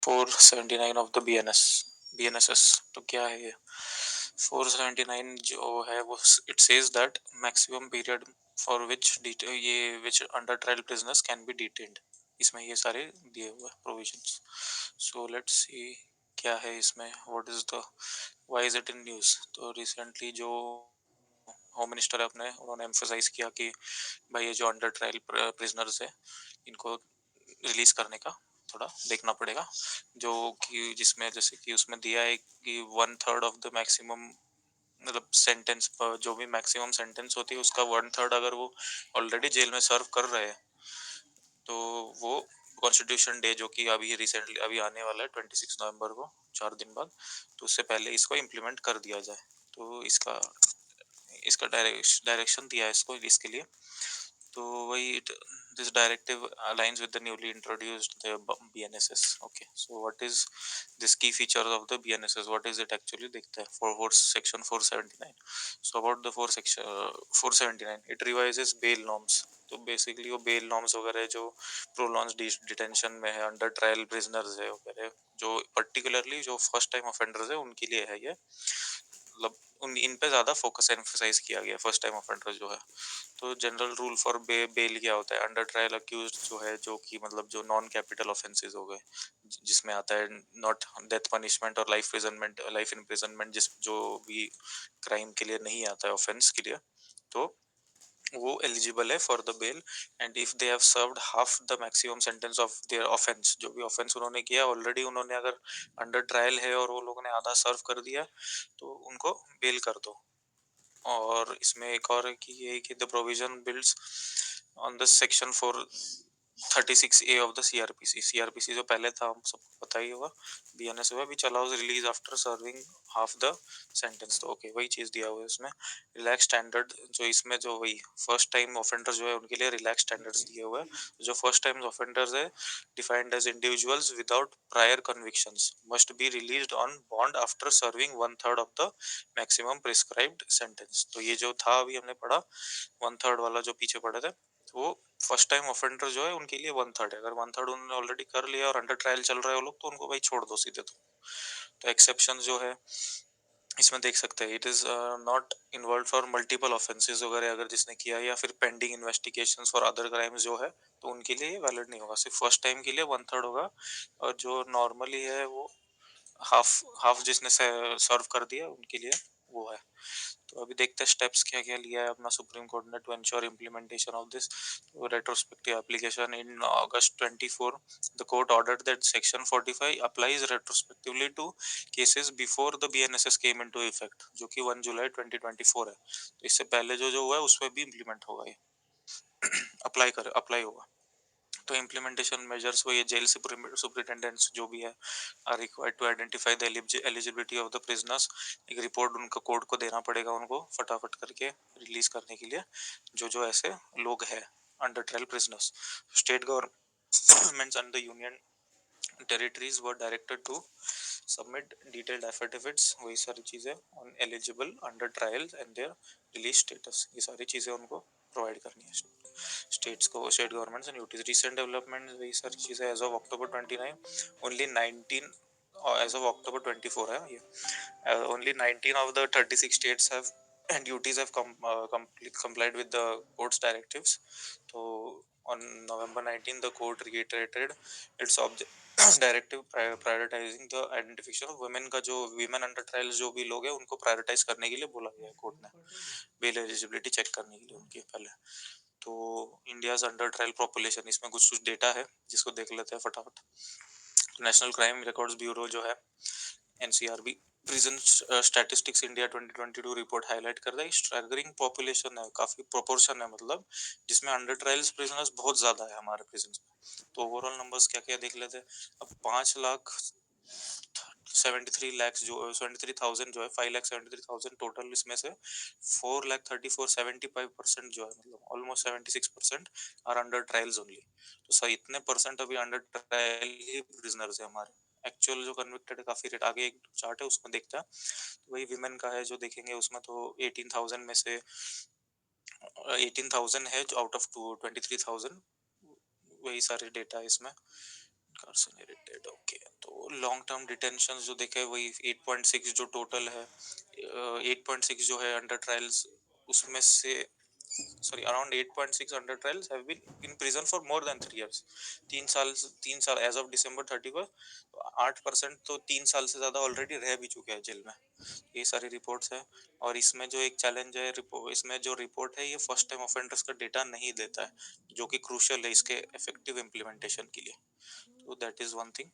479 of the BNSS। तो क्या है ये 479 जो है वो it says that maximum period for which under trial prisoners can be detained. इसमें ये सारे दिए हुए प्रोविजंस। सो लेट्स सी क्या है इसमें, what is the why is it in news. तो रिसेंटली जो होम मिनिस्टर है अपने, उन्होंने एम्फसाइज किया कि भाई ये जो अंडर ट्रायल प्रिजनर्स है इनको रिलीज करने का थोड़ा देखना पड़ेगा, जो कि जिसमें जैसे कि उसमें दिया है कि 1/3 ऑफ द मैक्सिमम, मतलब सेंटेंस, जो भी मैक्सिमम सेंटेंस होती है उसका 1/3 अगर वो ऑलरेडी जेल में सर्व कर रहे हैं तो वो कॉन्स्टिट्यूशन डे जो कि अभी रिसेंटली अभी आने वाला है 26 नवंबर को, 4 दिन बाद, तो उससे पहले इसको इम्प्लीमेंट कर दिया जाए। तो इसका इसका डायरेक्शन दिया है इसको इसके लिए। तो वही this directive aligns with the newly introduced the BNSS. Okay, so what is this key features of the BNSS? What is it actually? देखते हैं for section 479. So about the 479, it revises bail norms. तो basically वो bell norms वगैरह जो prolong detention में है, under trial prisoners है वगैरह, जो पर्टिकुलरली जो फर्स्ट टाइम ऑफेंडर्स है उनके लिए है ये, मतलब उन इन पे ज्यादा फोकस एम्फसाइज किया गया फर्स्ट टाइम ऑफेंडर जो है। तो जनरल रूल फॉर बेल क्या होता है, अंडर ट्रायल अक्यूज्ड जो है, जो कि मतलब जो नॉन कैपिटल ऑफेंसेस हो गए, जिसमें आता है नॉट डेथ पनिशमेंट और लाइफ इम्प्रिजनमेंट, जिस जो भी क्राइम के लिए नहीं आता है ऑफेंस के लिए, तो वो एलिजिबल है for the bail. And if they have served half the maximum sentence of their offence, जो भी ऑफेंस उन्होंने किया ऑलरेडी, उन्होंने अगर अंडर ट्रायल है और वो लोगों ने आधा सर्व कर दिया तो उनको बेल कर दो। और इसमें एक और है कि ये कि the provision builds on the section 436A of the CrPC जो पहले था, हम सबको पता ही होगा, बीएनएस हुआ, which allows release after serving half the sentence। तो ओके, वही चीज दिया हुआ है इसमें। रिलैक्स स्टैंडर्ड, जो इसमें जो वही फर्स्ट टाइम ऑफेंडर जो है उनके लिए रिलैक्स स्टैंडर्ड्स दिए हुए हैं। जो फर्स्ट टाइम ऑफेंडर्स है defined as individuals without prior convictions must be released on bond after serving 1/3 of the maximum prescribed sentence. तो ये जो था अभी हमने पढ़ा 1/3 वाला जो पीछे पढ़े थे, तो वो फर्स्ट टाइम ऑफेंडर जो है उनके लिए 1/3 है। अगर 1/3 उन्होंने ऑलरेडी कर लिया और अंडर ट्रायल चल रहा है वो लोग, तो उनको भाई छोड़ दो सीधे। तो एक्सेप्शन जो है इसमें देख सकते हैं, it is not involve for multiple offences वगैरह अगर जिसने किया, या फिर pending investigations for other crimes जो है, तो उनके लिए वैलिड नहीं होगा। सिर्फ फर्स्ट टाइम के लिए 1/3 होगा, और जो नॉर्मली है वो हाफ हाफ जिसने सर्व कर दिया उनके लिए वो है। तो अभी देखते हैं स्टेप्स क्या क्या लिया है अपना सुप्रीम कोर्ट ने to ensure implementation of this retrospective application. In August 24 the court ordered that section 45 applies retrospectively to cases before the BNSS came into effect, जो कि 1 जुलाई 2024 है। तो इससे पहले जो जो हुआ है उसमें भी इम्प्लीमेंट होगा, ये अप्लाई होगा। तो इम्प्लीमेंटेशन मेजर्स वो ये जेल सुपरिटेंडेंट्स जो भी है are required to identify the eligibility of the prisoners. एक रिपोर्ट उनका कोर्ट को देना पड़ेगा उनको फटाफट करके रिलीज करने के लिए, जो जो ऐसे लोग हैं under trial prisoners. State governments and the union territories were directed to submit detailed affidavits, वही सारी चीजें on eligible under trial and their release status, ये सारी चीजें उनको प्रोवाइड करनी है स्टेट्स को, state governments and UTs. Recent development वही सारी चीजें as of October 29 only 19, as of October 24 है ये, only 19 of the 36 states have and UTs have complied with the court's directives. So on November 19 the court reiterated its directive prioritising the identification of women का, जो women under trial जो भी लोग हैं उनको prioritise करने के लिए बोला गया है कोर्ट ने, बेल एलिजिबिलिटी चेक करने के लिए उनकी पहले। तो इंडियाज अंडर ट्रायल पॉपुलेशन, इसमें कुछ कुछ डेटा है जिसको देख लेते हैं फटाफट। नेशनल क्राइम रिकॉर्ड्स ब्यूरो जो है NCRB prison statistics India 2022 report highlight कर रहा है स्ट्रैगरिंग पॉपुलेशन है, काफी प्रोपोर्शन है, मतलब जिसमें अंडर ट्रायल्स प्रिजनर्स बहुत ज्यादा है हमारे प्रिजन में। तो ओवरऑल नंबर्स क्या क्या देख लेते हैं। अब 5,73,00,000 जो 73,000 जो है 5,73,000 टोटल, इसमें से 4,34,75% जो है, मतलब almost 76% are under trials only. तो सर इतने परसेंट अभी अंडर ट्रायल ही प्रिजनर्स है हमारे। एक्चुअल जो कन्विक्टेड है काफी रेट, आगे एक चार्ट है उसमें देखता है। तो वही विमेन का है जो देखेंगे उसमें, तो 18,000 में से 18,000 है जो आउट ऑफ 23,000, वही सारे डेटा है इसमें। ओके, तो लॉन्ग टर्म डिटेंशन जो देखे वही 8.6 जो टोटल है, 8.6 जो है अंडर ट्रायल्स, उसमें से sorry around 8.6 under trials have been in prison for more than 3 years. 3 साल एज ऑफ December 31 8% तो 3 साल से ज्यादा ऑलरेडी रह भी चुके हैं जेल में। ये सारी रिपोर्ट्स है। और इसमें जो एक चैलेंज है, इसमें जो रिपोर्ट है ये फर्स्ट टाइम ऑफेंडर्स का डेटा नहीं देता है, जो कि क्रूशियल है इसके इफेक्टिव इम्प्लीमेंटेशन के लिए। तो दैट इज वन थिंग।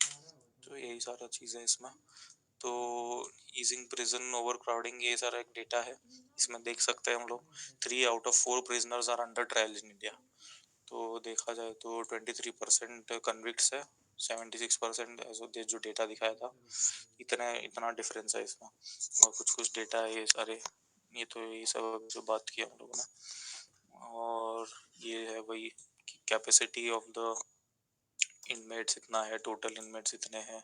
तो यही सारा चीज है इसमें। तो ईजिंग प्रिजन ओवर क्राउडिंग ये सारा एक डेटा है, इसमें देख सकते हैं हम लोग 3 out of 4 prisoners are under trial in India. तो देखा जाए तो 23% कन्विक्ट्स है, 76% जो डेटा दिखाया था। इतना इतना डिफरेंस है इसमें। और कुछ कुछ डेटा है ये सारे, ये तो ये सब जो बात किया हम लोगों ने। और ये है वही कैपेसिटी ऑफ द इनमेट्स इतना है, टोटल इनमेट्स इतने हैं,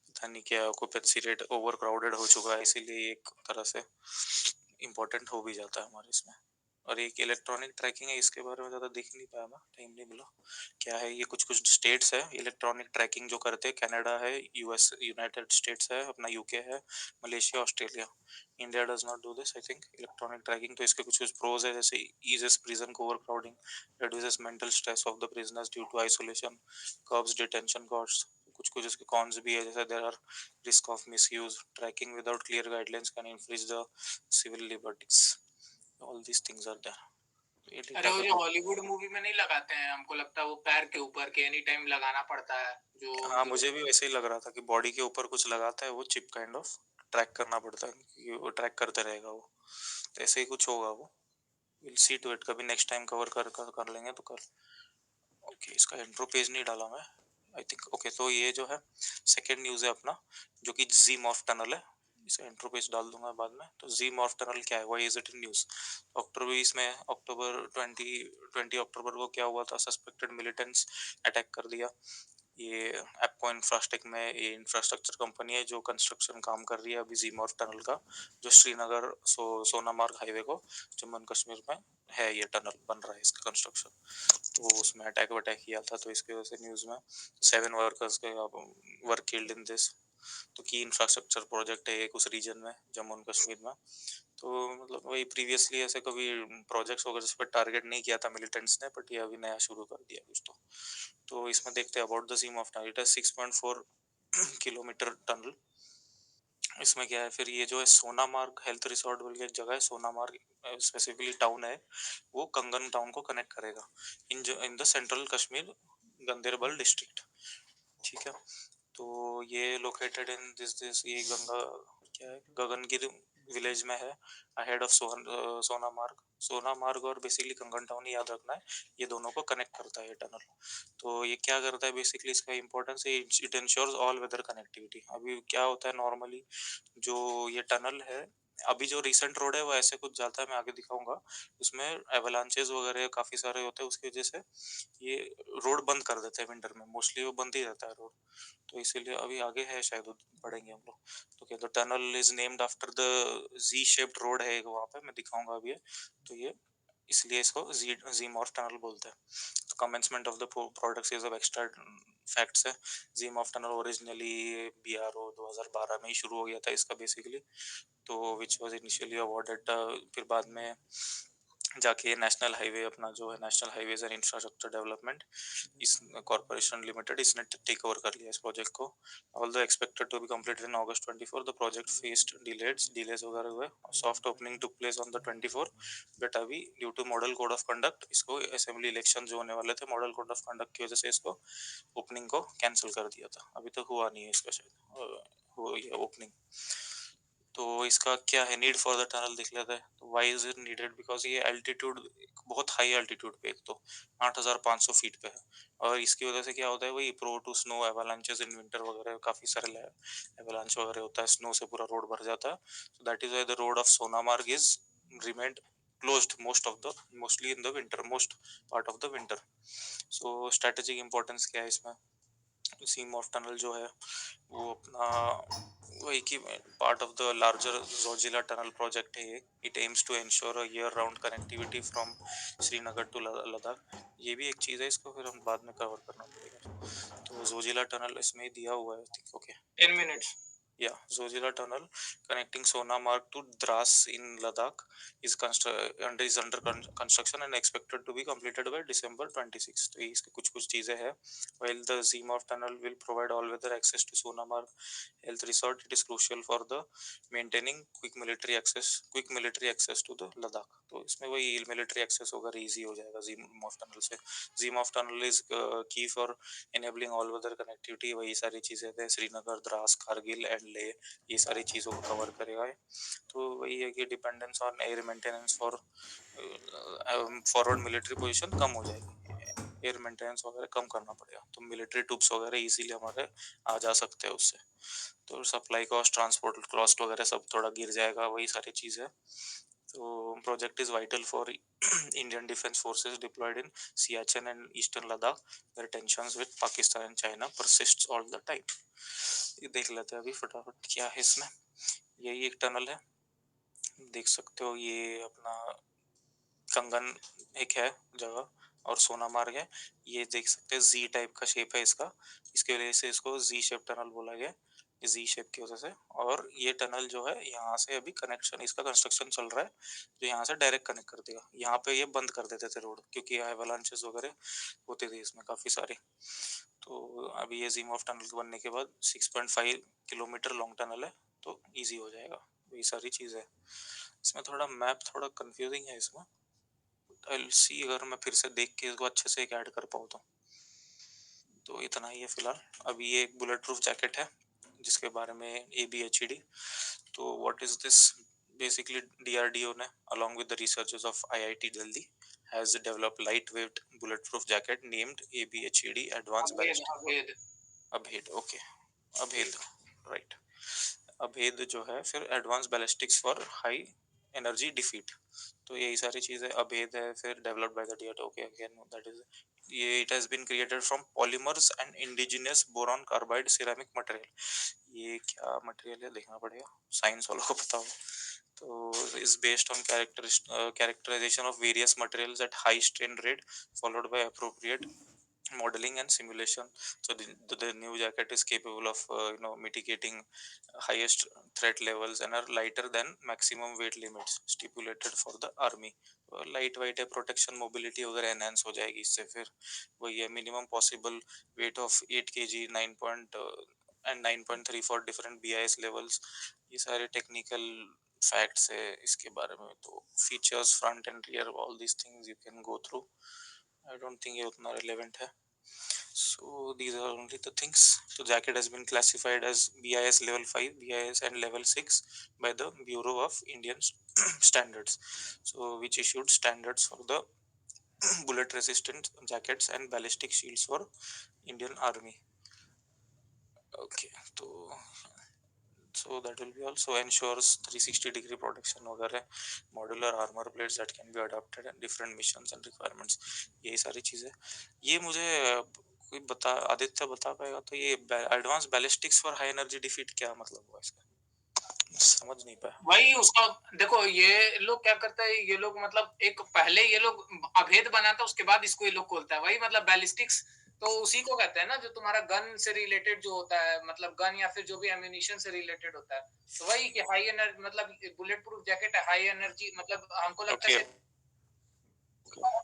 पता नहीं क्या ऑक्यूपेंसी रेट ओवर क्राउडेड हो चुका है, इसीलिए एक तरह से इम्पोर्टेंट हो भी जाता है हमारे इसमें। और एक इलेक्ट्रॉनिक ट्रैकिंग है, इसके बारे में ज़्यादा देख नहीं पाया मैं, टाइम नहीं मिला। क्या है ये, कुछ कुछ स्टेट्स है इलेक्ट्रॉनिक ट्रैकिंग जो करते हैं, कनाडा है, यूएस यूनाइटेड स्टेट्स है, अपना यूके है, Malaysia, Australia. India does not do this I think electronic tracking. तो इसके कुछ कुछ प्रोज है, जैसे ईजेस प्रिजन को overcrowding, reduces mental stress of the prisoners due to isolation, curbs detention costs। कुछ कुछ इसके कॉन्स भी है, जैसे there are risk of misuse, tracking without clear guidelines can infringe the civil liberties. All these things are there. ये अरे data वो का जो तो हॉलीवुड मूवी में नहीं लगाते हैं, हमको लगता है वो पैर के ऊपर के एनी टाइम लगाना पड़ता है जो हाँ, जो मुझे भी वैसे ही लग रहा था कि बॉडी के ऊपर कुछ लगाता है वो चिप काइंड ऑफ, ट्रैक करना पड़ता है कि वो ट्रैक करते रहेगा वो। तो ऐसे ही कुछ होगा वो। विल सी टू इट, कभी नेक्स्ट टाइम कवर कर लेंगे तो कर। ओके, इसका इंट्रो पेज नहीं डाला मैं आई थिंक। ओके, तो ये जो है सेकेंड न्यूज है अपना, जो कि जी मॉर्फ टनल है। इसका इंट्रो पेज डाल दूंगा बाद में। तो जी मॉर्फ टनल क्या है, why is it in news. October इसमें अक्टूबर 20 अक्टूबर को क्या हुआ था, सस्पेक्टेड मिलिटेंट्स अटैक कर दिया ये एप्को इंफ्रास्टेक में। ये इंफ्रास्ट्रक्चर कंपनी है जो कंस्ट्रक्शन काम कर रही है अभी जीमॉर्फ टनल का, जो श्रीनगर सोनामार्ग हाईवे को जम्मू एंड कश्मीर में है, ये टनल बन रहा है इसका कंस्ट्रक्शन। तो उसमें अटैक वटैक किया था, तो इसकी वजह से न्यूज में 7 वर्कर्स के वर्क किल्ड इन दिस। तो की इंफ्रास्ट्रक्चर प्रोजेक्ट है एक उस रीजन में, जम्मू एंड कश्मीर में। तो मतलब वही प्रीवियसली ऐसे कभी प्रोजेक्ट्स वगैरह इस पर टारगेट नहीं किया था मिलिटेंट्स ने, बट ये अभी नया शुरू कर दिया कुछ। तो इसमें देखते हैं about the seam of tunnel, it है 6.4 किलोमीटर टनल। इसमें क्या है फिर, ये जो है सोनामार्ग हेल्थ रिसोर्ट बोल के एक जगह है, सोनामार्ग स्पेसिफिकली टाउन है, वो कंगन टाउन को कनेक्ट करेगा in the central Kashmir Ganderbal district. ठीक है। तो ये लोकेटेड इन दिस ये गंगा क्या है, गगनगिर विलेज में है, अहेड ऑफ सोनामार्ग। सोनामार्ग और बेसिकली कंगन टाउन याद रखना है, ये दोनों को कनेक्ट करता है ये टनल। तो ये क्या करता है बेसिकली, इसका इंपॉर्टेंस है, it ensures all weather connectivity. अभी क्या होता है नॉर्मली, जो ये टनल है, अभी जो रिसेंट रोड है वो ऐसे कुछ जाता है, मैं आगे दिखाऊंगा। उसमें एवलांचेस वगैरह काफी सारे होते हैं, उसकी वजह से ये रोड बंद कर देते हैं विंटर में, मोस्टली वो बंद ही रहता है रोड। तो इसीलिए अभी आगे है शायद पढ़ेंगे हम लोग। तो क्या, the tunnel is named after the Z shaped road है एक वहाँ पे, मैं दिखाऊंगा अभी। तो ये इसलिए इसको जी जी मॉर्फ टनल बोलते हैं। तो commencement of the products is of extra facts है। जी मॉर्फ टनल ओरिजिनली बीआरओ 2012 में ही शुरू हो गया था इसका बेसिकली। तो विच वाज इनिशियली अवॉर्डेड, फिर बाद में जाके नेशनल हाईवे अपना जो है national highways and infrastructure development इस कॉर्पोरेशन लिमिटेड, इसने टेक ओवर कर लिया इस प्रोजेक्ट को। Although expected to be completed in August 24, the project faced delays वगैरह हुए। Soft opening took place on the 24, but अभी due to model code of conduct, इसको असेंबली इलेक्शन जो होने वाले थे, मॉडल कोड ऑफ कंडक्ट की वजह से इसको ओपनिंग को कैंसिल कर दिया था। अभी तक हुआ नहीं है इसका शायद वो ये ओपनिंग। तो इसका क्या है नीड फॉर द टनल देख लेते हैं। तो why is it needed, because ये एल्टीट्यूड बहुत हाई एल्टीट्यूड पे, एक तो 8,500 फीट पे है। और इसकी वजह से क्या होता है, वही prone to snow avalanches in winter वगैरह, काफी सारे एवलांच वगैरह होता है, स्नो से पूरा रोड भर जाता है। So that is why the road of Sonamarg is remained closed mostly in the winter, most part of the winter. So strategic importance क्या है इसमें, सीम ऑफ टनल जो है वो अपना वही की part of the larger Zojila tunnel project है ये। It aims to ensure a year round connectivity from Srinagar to Ladakh. ये भी एक चीज़ है, इसको फिर हम बाद में कवर करना पड़ेगा। तो जोजिला टनल इसमें दिया हुआ है, ठीक, okay. In minutes. Yeah, Zojila Tunnel connecting Sonamarg to Dras in Ladakh is under construction and expected to be completed by December 26. तो ये इसकी कुछ चीजें हैं. While the Zimov Tunnel will provide all-weather access to Sonamarg Health Resort, it is crucial for the maintaining quick military access to the Ladakh. तो इसमें वही military access होगा, easy हो जाएगा Zimov Tunnel से. Zimov Tunnel is key for enabling all-weather connectivity. वही सारी चीजें थे, श्रीनगर, द्रास, कारगिल एंड ले, ये सारी चीजों को कवर करेगा है. तो वही है कि dependence on air maintenance for forward military position कम हो जाएगी. एयर मेंटेनेंस वगैरह कम करना पड़ेगा, तो मिलिट्री ट्रूप्स वगैरह इजीली हमारे आ जा सकते हैं उससे. तो सप्लाई कॉस्ट, ट्रांसपोर्ट कॉस्ट वगैरह सब थोड़ा गिर जाएगा, वही सारी चीज़ है. तो project is vital for Indian Defense Forces deployed in Siachen and Eastern Ladakh, where tensions with Pakistan and China persists all the time. ये देख लेते हैं अभी फटाफट क्या है इसमें. यही एक टनल है, देख सकते हो. ये अपना कंगन एक है जगह, और सोनामार्ग है. ये देख सकते हैं जी टाइप का शेप है इसका, इसके वजह से इसको जी शेप टनल बोला गया, जी शेप की वजह से. और ये टनल जो है यहाँ से अभी कनेक्शन, इसका कंस्ट्रक्शन चल रहा है, जो यहाँ से डायरेक्ट कनेक्ट कर देगा. यहाँ पे ये बंद कर देते थे रोड, क्योंकि एवलांचेस वगैरह होते थे इसमें काफी सारे. तो अभी ये जिमॉफ टनल बनने के बाद 6.5 किलोमीटर लॉन्ग टनल है, तो इजी हो जाएगा. ये सारी चीज है इसमें. थोड़ा मैप थोड़ा कंफ्यूजिंग है इसमें. आई सी, अगर मैं फिर से देख के इसको अच्छे से ऐड कर पाऊँ तो इतना ही है फिलहाल. अभी ये एक बुलेट प्रूफ जैकेट है जिसके बारे में ABHED. तो what is this? Basically DRDO ने along with the researchers of IIT Delhi has developed lightweight bulletproof jacket named ABHED Advanced अभेद Ballistic. अभेद अभेद, ओके. अभेद, राइट. अभेद जो है फिर advance ballistics for high energy defeat. तो यही सारी चीजें अभेद है. फिर developed by the DRDO, okay, again that is. ये it has been created from polymers and indigenous boron carbide ceramic material. ये क्या मटेरियल है देखना पड़ेगा, साइंस वालों को पता हो. तो is based on characterization of various materials at high strain rate followed by appropriate modeling and simulation. So the new jacket is capable of mitigating highest threat levels and are lighter than maximum weight limits stipulated for the army. Light white है, protection mobility वगैरह enhance हो जाएगी इससे. फिर वही है, minimum possible weight of 8 kg, 9.3 for different BIS levels. ये सारे टेक्निकल फैक्ट्स है इसके बारे में. तो features, front end rear, all these things you can go through. I don't think ये उतना रिलेवेंट है. So these are only the things. So jacket has been classified as BIS level 5, BIS and level 6 by the Bureau of Indian Standards. So which issued standards for the bullet resistant jackets and ballistic shields for Indian Army. Okay, so that will be also ensures 360-degree protection वगैरह, modular armor plates that can be adapted and different missions and requirements. यही सारी चीजें. ये मुझे कोई बता, आदित्य बता पाएगा तो ये advance ballistics for high energy defeat क्या मतलब हुआ इसका? समझ नहीं पाया. वही उसका. देखो ये लोग क्या करता है, ये लोग मतलब एक पहले ये लोग अभेद बनाता, उसके बाद इसको ये लोग खोलता है. वही मतलब बैलिस्टिक्स तो उसी को कहते हैं ना, जो तुम्हारा गन से रिलेटेड जो होता है, मतलब गन या फिर जो भी एम्यूनिशन से रिलेटेड होता है. तो वही कि हाई एनर्जी मतलब बुलेट प्रूफ जैकेट है, हाई एनर्जी मतलब हमको लगता है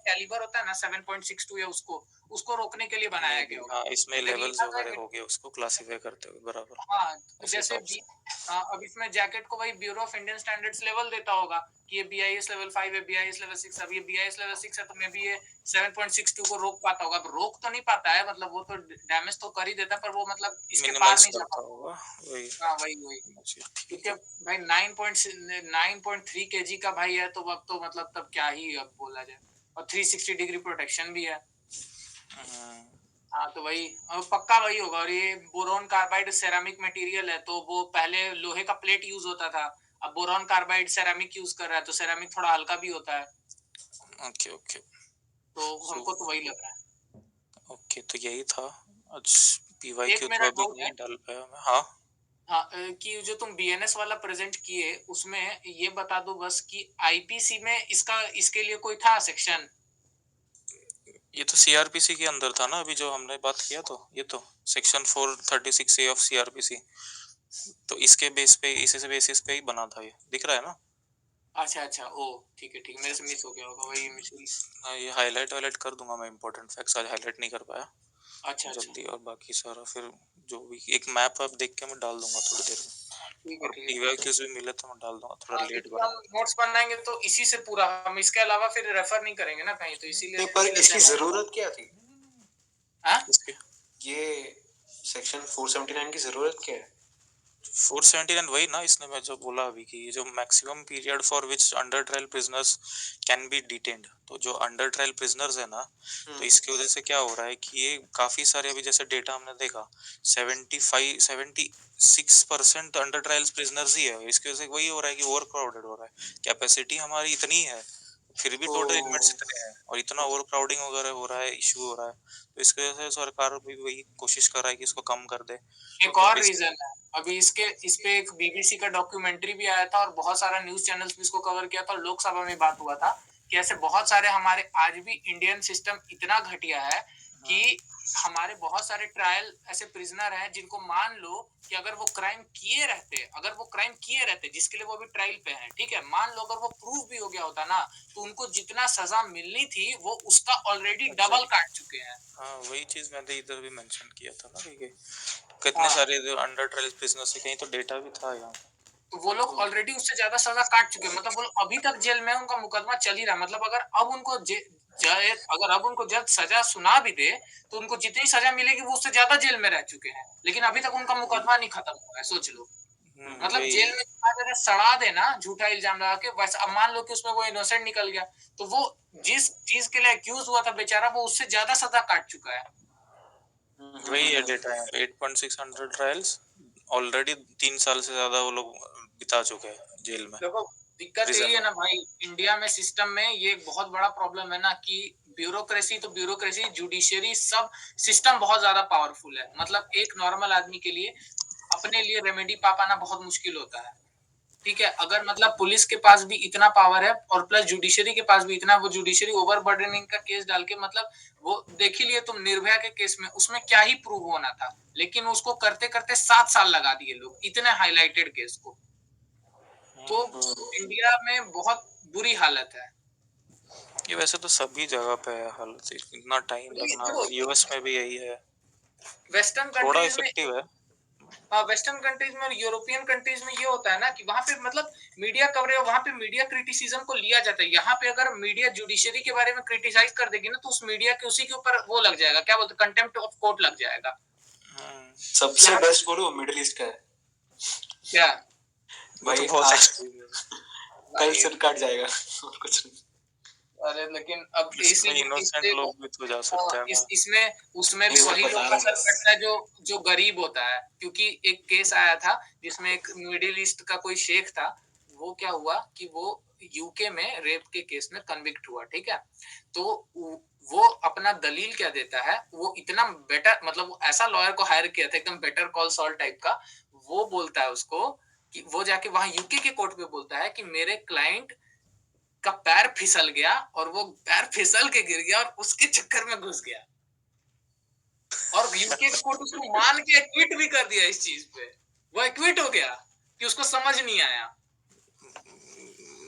कैलिबर होता है ना 7.62 या उसको रोकने के लिए बनाया गया होगा. हाँ, इसमें इधर ये लेवल्स था वगैरह हो गए उसको क्लासिफाई करते हुए, बराबर हाँ, उस जैसे हिसाब से. अब इसमें जैकेट को वही bureau of Indian standards level देता होगा कि ये BIS लेवल 5 है, BIS लेवल 6. अब ये BIS लेवल 6 है तो मे बी ये 7.62 को रोक पाता होगा. अब रोक तो नहीं पाता है, मतलब वो तो डैमेज तो कर ही देता, पर वो मतलब इसके पार मिनिमाइज नहीं जा करता पाता. होगा, वही. हाँ वही ठीक क्योंकि है. अब भाई 9.3 kg का भाई है, तो अब तो मतलब तब क्या ही अब बोला जाए. और 360 डिग्री प्रोटेक्शन भी है. हाँ तो वही पक्का वही होगा. और ये बोरॉन कार्बाइड सेरामिक मटेरियल है, तो वो पहले लोहे का प्लेट यूज होता था, अब बोरॉन कार्बाइड सेरामिक यूज कर रहा है, तो सेरामिक थोड़ा हल्का भी होता है. ओके. तो हमको तो वही लग रहा है. ओके, तो यही था आज. एक PYQ तो मेरा अभी डाउट है. नहीं डाल पाया मैं. हाँ. हाँ कि जो तुम BNS वाला प्रेजेंट किए, उसमें ये बता दो बस कि IPC में इसके लिए कोई था सेक्शन? ये तो सीआरपीसी के अंदर था ना, अभी जो हमने बात किया, तो ये तो सेक्शन 436A ऑफ सीआरपीसी, तो इसके बेस पे, इसी से बेसिस पे ही बना था, ये दिख रहा है ना। अच्छा अच्छा, ओ ठीक है, मेरे से मिस हो गया होगा, वही मिस। हाँ, ये हाईलाइट वाईलाइट कर दूंगा मैं, इंपॉर्टेंट फैक्ट्स आज हाईलाइट नहीं कर पाया अच्छा अच्छा, जल्दी, और बाकी सारा फिर जो भी एक मैप आप देख के मैं डाल दूंगा थोड़ी देर में, ठीक है और ठीक है। पीवाईक्यूज भी मिले तो मैं डाल दूंगा, थोड़ा लेट क्योंकि हम बनाऊंगा। नोट्स बनाएंगे तो इसी से पूरा, हम इसके अलावा फिर रेफर नहीं करेंगे ना कहीं, तो इसीलिए नहीं, पर पूछ लेते इसकी हैं। जरूरत क्या थी? हाँ? इसके ये सेक्शन 479 की जरूरत क्या है? 479 वही ना, इसने मैं जो बोला अभी कि ये जो maximum period for which under trial prisoners can be detained, तो जो अंडर ट्रायल प्रिजनर्स है ना, तो इसकी वजह से क्या हो रहा है कि ये काफी सारे, अभी जैसे डेटा हमने देखा 76% अंडर ट्रायल प्रिजनर्स ही है, इसकी वजह से वही हो रहा है कि ओवर क्राउडेड हो रहा है, कैपेसिटी हमारी इतनी है, फिर भी टोटल इनमेट्स ओ, इतने हैं, और इतना ओवर क्राउडिंग वगैरह हो रहा है, इशू हो रहा है, तो इसकी वजह से सरकार भी वही कोशिश कर रहा है कि इसको कम कर दे। एक तो और रीजन है, अभी इस पे एक बीबीसी का डॉक्यूमेंट्री भी आया था और बहुत सारा न्यूज चैनल्स भी इसको कवर किया था, और लोकसभा में बात हुआ था कि ऐसे बहुत सारे हमारे आज भी इंडियन सिस्टम इतना घटिया है कि हमारे बहुत सारे ट्रायल ऐसे प्रिजनर हैं जिनको मान लो कि अगर वो क्राइम किए रहते जिसके लिए वो अभी ट्रायल पे हैं, ठीक है, मान लो अगर वो प्रूफ भी हो गया होता ना, तो उनको जितना सजा मिलनी थी वो उसका ऑलरेडी डबल काट चुके हैं। हाँ, वही चीज मैंने इधर भी मेंशन किया था ना कि कितने हाँ, सारे जो अंडर ट्रायल प्रिजनर्स है, कहीं तो डेटा भी था यहाँ। तो वो लोग ऑलरेडी उससे ज्यादा सजा काट चुके हैं, मतलब वो लोग अभी तक जेल में हैं, उनका मुकदमा चल ही रहा है, मतलब अगर अब उनको जज सजा सुना भी दे तो उनको जितनी सजा मिलेगी वो उससे ज्यादा जेल में रह चुके हैं, लेकिन अभी तक उनका मुकदमा नहीं खत्म हुआ है, सोच लो। मतलब वही। जेल में अगर सड़ा देना झूठा इल्जाम लगा के, वैसे अब मान लो कि उसमें वो इनोसेंट निकल गया, तो वो जिस चीज के लिए एक्यूज हुआ था बेचारा, वो उससे ज्यादा सजा काट चुका है। वही है डेटा है, 8.600 ट्रायल्स ऑलरेडी, 3 साल से ज्यादा वो लोग बिता चुके हैं जेल में, देखो, दिक्कत प्रिजन यही है में। ना भाई, इंडिया में सिस्टम में ये एक बहुत बड़ा प्रॉब्लम है ना कि ब्यूरोक्रेसी तो ब्यूरोक्रेसी, जुडिशियरी सब सिस्टम बहुत ज्यादा पावरफुल है, मतलब एक नॉर्मल आदमी के लिए अपने लिए रेमेडी पा पाना बहुत मुश्किल होता है। ठीक है, अगर मतलब पुलिस के पास भी इतना पावर है और प्लस जुडिशरी के पास भी इतना, वो जुडिशरी ओवरबर्डनिंग का केस डाल के, मतलब वो देख ही लिए तुम निर्भया के केस में, उसमें क्या ही प्रूव होना था, लेकिन उसको करते करते 7 साल लगा दिए लोग, इतने हाईलाइटेड केस को। तो इंडिया में बहुत बुरी हालत है। ये वैसे तो सभी जगह पे है हालत, इतना टाइम लगना, देखो, यूएस में भी यही है, वेस्टर्न थोड़ा कंट्रीज में इफेक्टिव है। वेस्टर्न कंट्रीज में और यूरोपियन कंट्रीज में ये होता है ना कि वहां पे मतलब मीडिया कवरेज, वहां पे मीडिया क्रिटिसिज्म को लिया जाता है, यहाँ पे अगर मीडिया जुडिशरी के बारे में क्रिटिसाइज कर देगी ना, तो उस मीडिया के उसी के ऊपर वो लग जाएगा, क्या बोलते, कंटेम्प्ट ऑफ कोर्ट लग जाएगा। सबसे बेस्ट बोलो मिडिल ईस्ट का है क्या वो तो भाई। बहुत एक्सट्रीम है, कल भाई, सिर काट जाएगा और कुछ नहीं। अरे लेकिन अब इसमें इनोसेंट लोग भी तो जा सकते हैं ना। इसमें उसमें भी नहीं, वो वही लोग बता का रहे हैं सर बस। कटता है जो जो गरीब होता है, क्योंकि एक केस आया था जिसमें एक मिडिल ईस्ट का कोई शेख था, वो क्या हुआ कि वो यूके में रेप के केस में कन्विक्ट हुआ, ठीक है, तो वो अपना दलील क्या देता है, वो इतना बेटर, मतलब वो ऐसा लॉयर को हायर किया था एकदम बेटर कॉल सॉल टाइप का, वो बोलता है उसको कि वो जाके वहां यूके के कोर्ट में बोलता है कि मेरे क्लाइंट का पैर फिसल गया और वो पैर फिसल के गिर गया और उसके चक्कर में घुस गया, और यूके का कोर्ट उसको मान के एक्विट भी कर दिया इस चीज पे, वो एक्विट हो गया कि उसको समझ नहीं आया।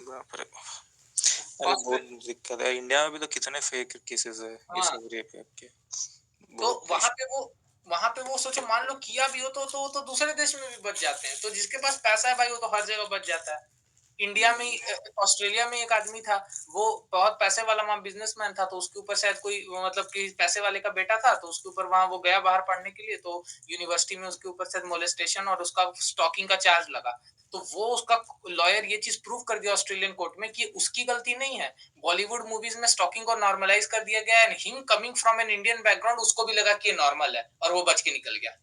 बाप रे, अरे और बहुत दिक्कत है, इंडिया में भी तो कितने फेक केसेस है ये हाँ, सब रेप के, तो बहुत इशू। वहां पे वो सोचो, मान लो किया भी हो तो दूसरे देश में भी बच जाते हैं, तो जिसके पास पैसा है भाई वो तो हर जगह बच जाता है। इंडिया में ऑस्ट्रेलिया में एक आदमी था, वो बहुत पैसे वाला वहां बिजनेसमैन था, तो उसके ऊपर शायद कोई मतलब कि पैसे वाले का बेटा था, तो उसके ऊपर वहां वो गया बाहर पढ़ने के लिए, तो यूनिवर्सिटी में उसके ऊपर शायद मोलेस्टेशन और उसका स्टॉकिंग का चार्ज लगा, तो वो उसका लॉयर ये चीज प्रूव कर दिया ऑस्ट्रेलियन कोर्ट में कि उसकी गलती नहीं है, बॉलीवुड मूवीज में स्टॉकिंग को नॉर्मलाइज कर दिया गया है, him coming from an Indian background उसको भी लगा कि ये नॉर्मल है और वो बच के निकल गया।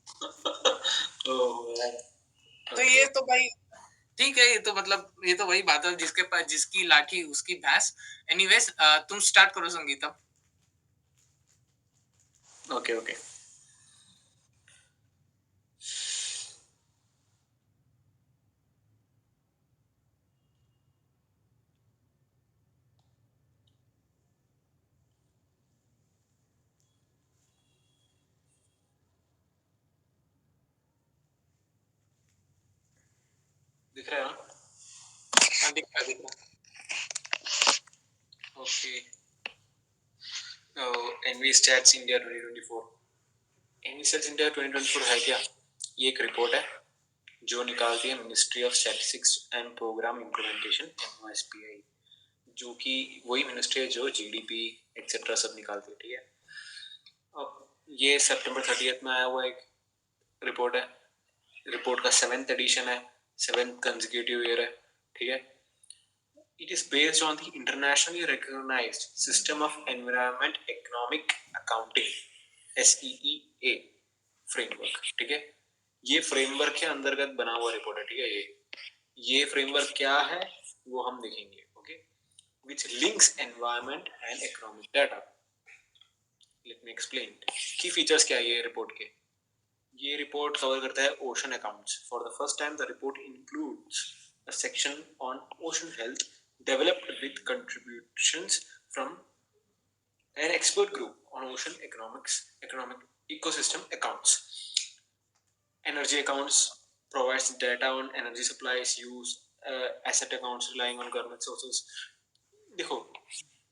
तो ये तो भाई ठीक है, ये तो मतलब ये तो वही बात है, जिसके पास जिसकी लाठी उसकी भैंस। एनीवेज, तुम स्टार्ट करो संगीतम। Okay okay. दिख रहा है ना? हाँ, दिख रहा है। Okay, EnviStats India 2024। EnviStats India 2024 है क्या? ये एक रिपोर्ट है जो निकालती है Ministry of Statistics and Programme Implementation, MOSPI, जो कि वही मिनिस्ट्री है जो GDP एक्सेट्रा सब निकालती है, ठीक है। अब ये सितंबर 30 में आया हुआ एक रिपोर्ट है। रिपोर्ट का 7th एडिशन है, 7th कंसेक्यूटिव ईयर है, ठीक है। It is based on the internationally recognized system of environment economic accounting, SEEA framework, ठीक है। ये फ्रेमवर्क के अंतर्गत बना हुआ रिपोर्ट है, ठीक है। ये फ्रेमवर्क क्या है वो हम देखेंगे, okay. Which links environment and economic data. Let me explain. की फीचर्स क्या है ये रिपोर्ट के? ये रिपोर्ट कवर करता है ocean accounts. For the first time the report includes a section on ocean health developed with contributions from an expert group on ocean economic ecosystem accounts. Energy accounts provides data on energy supplies, use, asset accounts relying on government sources. देखो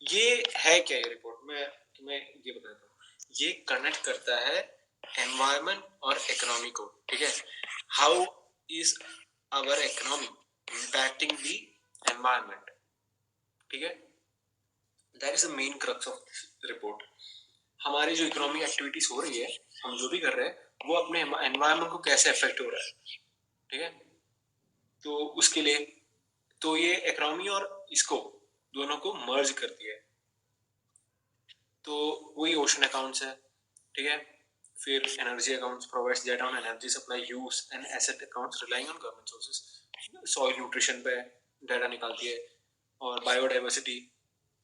ये है क्या ये report, मैं तुम्हें ये बताता हूँ। ये कनेक्ट करता है एनवायरनमेंट और इकोनॉमी को, ठीक है। How is our economy impacting the environment, ठीक है। That is the main crux of report. हमारी जो इकोनॉमिक एक्टिविटीज हो रही है, हम जो भी कर रहे हैं वो अपने एनवायरनमेंट को कैसे अफेक्ट हो रहा है, ठीक है। तो उसके लिए तो ये इकोनॉमी और इसको दोनों को मर्ज करती है, तो वही ओशन अकाउंट्स है, ठीक है। फिर energy accounts provides data on energy supply, use and asset accounts relying on government sources, soil nutrition पे डेटा निकालती है। और biodiversity,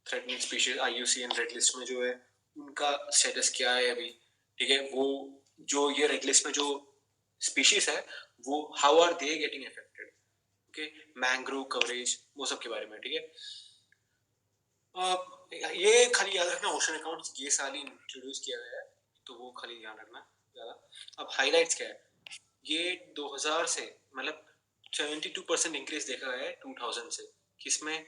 threatening species IUCN red list में जो है उनका स्टेटस क्या है अभी, ठीक है। वो जो ये रेड लिस्ट में जो स्पीशीज है वो how are they getting affected, okay. Mangrove coverage, वो सब के बारे में, ठीक है। ये खाली याद रखना, ओशन अकाउंट्स ये साल ही इंट्रोड्यूस किया गया है, तो वो खाली ध्यान रखना ज़्यादा। अब हाइलाइट्स क्या है, ये 2000 से मतलब 72% इंक्रीज देखा गया है 2000 से, किसमें?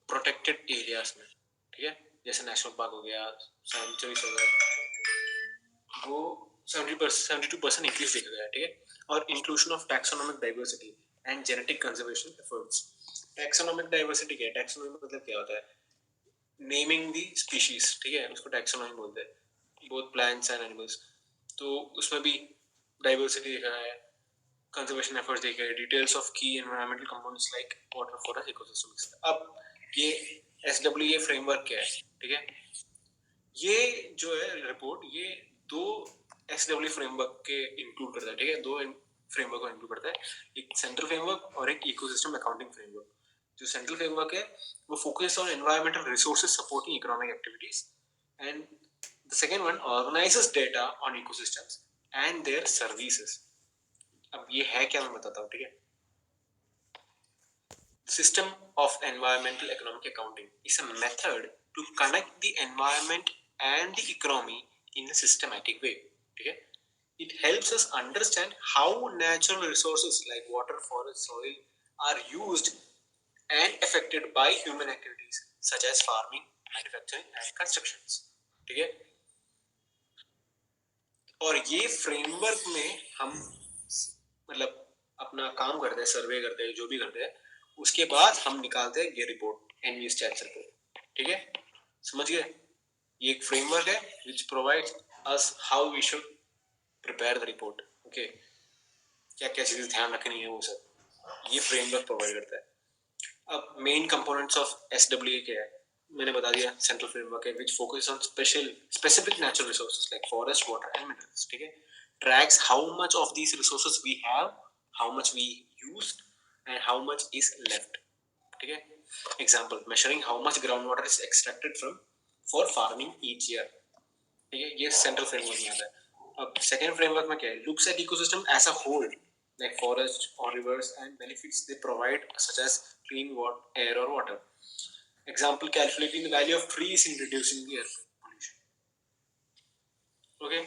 प्रोटेक्टेड एरियाज में, ठीक है। जैसे नेशनल पार्क हो गया, सेंचुरीज हो गया, वो 72% इंक्रीज देखा गया है, ठीक है। और inclusion of taxonomic diversity and genetic conservation efforts. Taxonomic diversity क्या है? टैक्सोनॉमिक मतलब क्या होता है? नेमिंग दी स्पीशीज, ठीक है, उसको टैक्सोनॉमी बोलते हैं, बोथ प्लांट्स एंड एनिमल्स। तो उसमें भी डाइवर्सिटी देखा है, कंजर्वेशन एफर्ट्स देखे हैं, डिटेल्स ऑफ की environmental components like water, forest, ecosystems. अब ये SWA फ्रेमवर्क क्या है, ठीक है। ये जो है रिपोर्ट, ये दो SWA फ्रेमवर्क के इंक्लूड करता है, ठीक है। दो फ्रेमवर्क को इंक्लूड करता है, एक सेंट्रल फ्रेमवर्क और एक इकोसिस्टम अकाउंटिंग फ्रेमवर्क। जो सेंट्रल फ्रेमवर्क है वो focus on environmental resources supporting economic activities, and the second one organises data on ecosystems and their services. अब ये है क्या, मैं बताता हूँ, ठीक है। System of environmental economic accounting is a method to connect the environment and the economy in a systematic way, ठीक है। It helps us understand how natural resources like water, forest, soil are used and affected by human activities such as farming, manufacturing and constructions, ठीक है। और ये framework में हम मतलब अपना काम करते हैं, सर्वे करते हैं, जो भी करते हैं, उसके बाद हम निकालते हैं ये रिपोर्ट, एनवी स्टैट्स रिपोर्ट, ठीक है। समझ गए? ये एक फ्रेमवर्क है which provides us how we should prepare the report, okay. क्या क्या चीजें ध्यान रखनी है वो सब ये फ्रेमवर्क प्रोवाइड करता है। अब मेन कंपोनेंट्स ऑफ SWA क्या है, मैंने बता दिया, सेंट्रल फ्रेमवर्क है which focus on specific natural resources like forest, water and minerals, ठीक है। Tracks how much of these resources we have, how much we used and how much is left, ठीक है। Example, measuring how much ground water is extracted from for farming each year, ठीक है। ये central framework में आता है। अब second framework में क्या है, looks at ecosystem as a whole like forest or rivers and benefits they provide such as clean water, air or water. Example, calculating the value of trees in reducing the air pollution. Okay,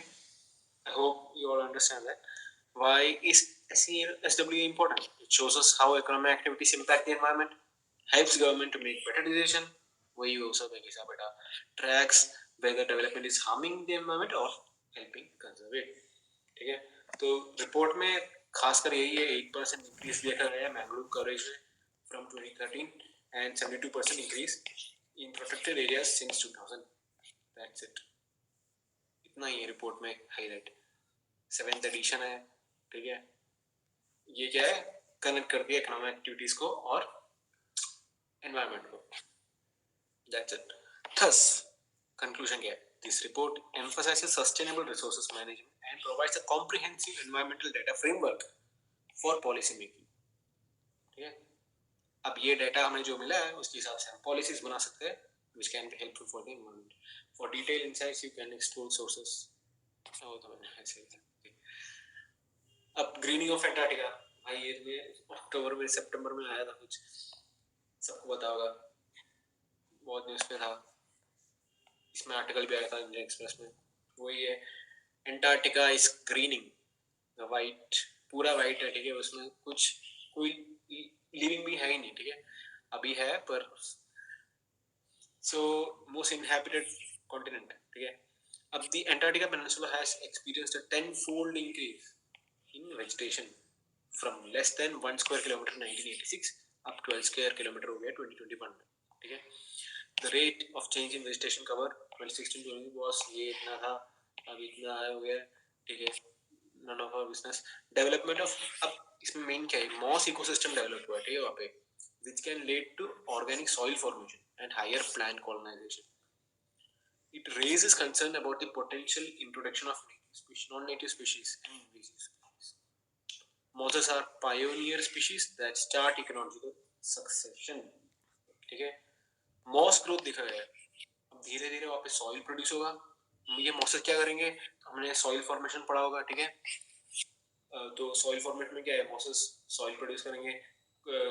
I hope you all understand that. Why is SWA important. It shows us how economic activities impact the environment, helps government to make better decision. वही हो सब है कैसा बेटा, tracks whether development is harming the environment or helping conserve it. ठीक है, तो report में खासकर यही है, 8% इंक्रीज देखा गया है मैंग्रोव कवरेज में from 2013 and 72% increase in protected areas since 2000. That's it, इतना ही रिपोर्ट में हाईलाइट. 7th एडिशन है, ठीक है. ये क्या है, कनेक्ट करती है इकोनॉमिक एक्टिविटीज को और एनवायरनमेंट को. That's it. थस कंक्लूजन क्या है, this report emphasizes sustainable resources management and provides a comprehensive environmental data framework for policy making. ठीक है, अब ये डाटा हमें जो मिला है उसके हिसाब से हम पॉलिसीज बना सकते हैं which can be helpful for the environment. For detailed insights you can explore sources. तो मैंने ऐसे ही था. अब ग्रीनिंग ऑफ एंटार्क्टिका, भाई ये में अक्टूबर में सितंबर में आया था कुछ, सबको पता होगा, बहुत न्यूज़ पे था, इसमें आर्टिकल भी आया था इंडियन एक्सप्रेस में. वही है, एंटार्क्टिका इज ग्रीनिंग, वाइट, पूरा वाइट है, ठीक है, उसमें कुछ कोई लिविंग भी है ही नहीं, ठीक है, अभी है पर. सो मोस्ट इनहैबिटेड कॉन्टिनेंट, ठीक है. अब the Antarctica peninsula has experienced a 10-fold increase in vegetation from less than 1 square kilometer 1986 up 12 square kilometer हो गया 2021. ठीक है, the rate of change in vegetation cover 2016-20 was ये इतना था, अब इतना हो गया, ठीक है, none of our business. Development of, अब इसमें मेन क्या है, मॉस इकोसिस्टम डेवलप हुआ है, ठीक है, वहाँ पे, which can lead to organic soil formation and higher plant colonization. It raises concern about the potential introduction of non-native species and invasive. Mosses are pioneer species that start ecological succession. ठीक है, moss growth दिखा गया है, अब धीरे धीरे वहाँ पे सॉइल प्रोड्यूस होगा. ये मॉसेस क्या करेंगे, हमने सॉइल फॉर्मेशन पढ़ा होगा, ठीक है, तो सॉइल फॉर्मेट में क्या है, मॉसेस सॉइल प्रोड्यूस करेंगे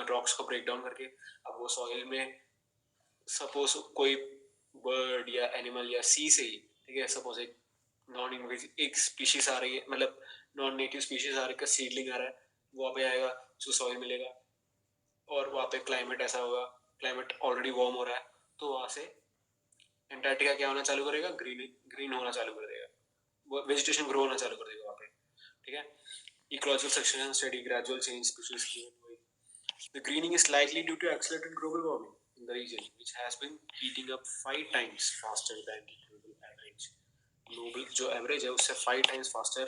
रॉक्स को ब्रेक डाउन करके. अब वो सॉइल में सपोज कोई बर्ड या एनिमल या सी से ही, ठीक है, सपोज एक नॉन इन्वेजिव एक स्पीशीज आ रही है, मतलब नॉन नेटिव स्पीशीज आ रही है, सीडलिंग आ रहा है, वहाँ पे आएगा, उसको सॉइल मिलेगा, और वहाँ पे क्लाइमेट ऐसा होगा, क्लाइमेट ऑलरेडी वार्म हो रहा है, तो वहाँ से एंटार्क्टिका क्या होना चालू करेगा, ग्रीन होना चालू कर देगा, वेजिटेशन ग्रो होना चालू कर देगा वहाँ पे. ठीक है, ecological succession study, gradual change species की. The greening is likely due to accelerated global warming in the region, which has been heating up 5 times faster than the global average. Global जो average है उससे 5 times faster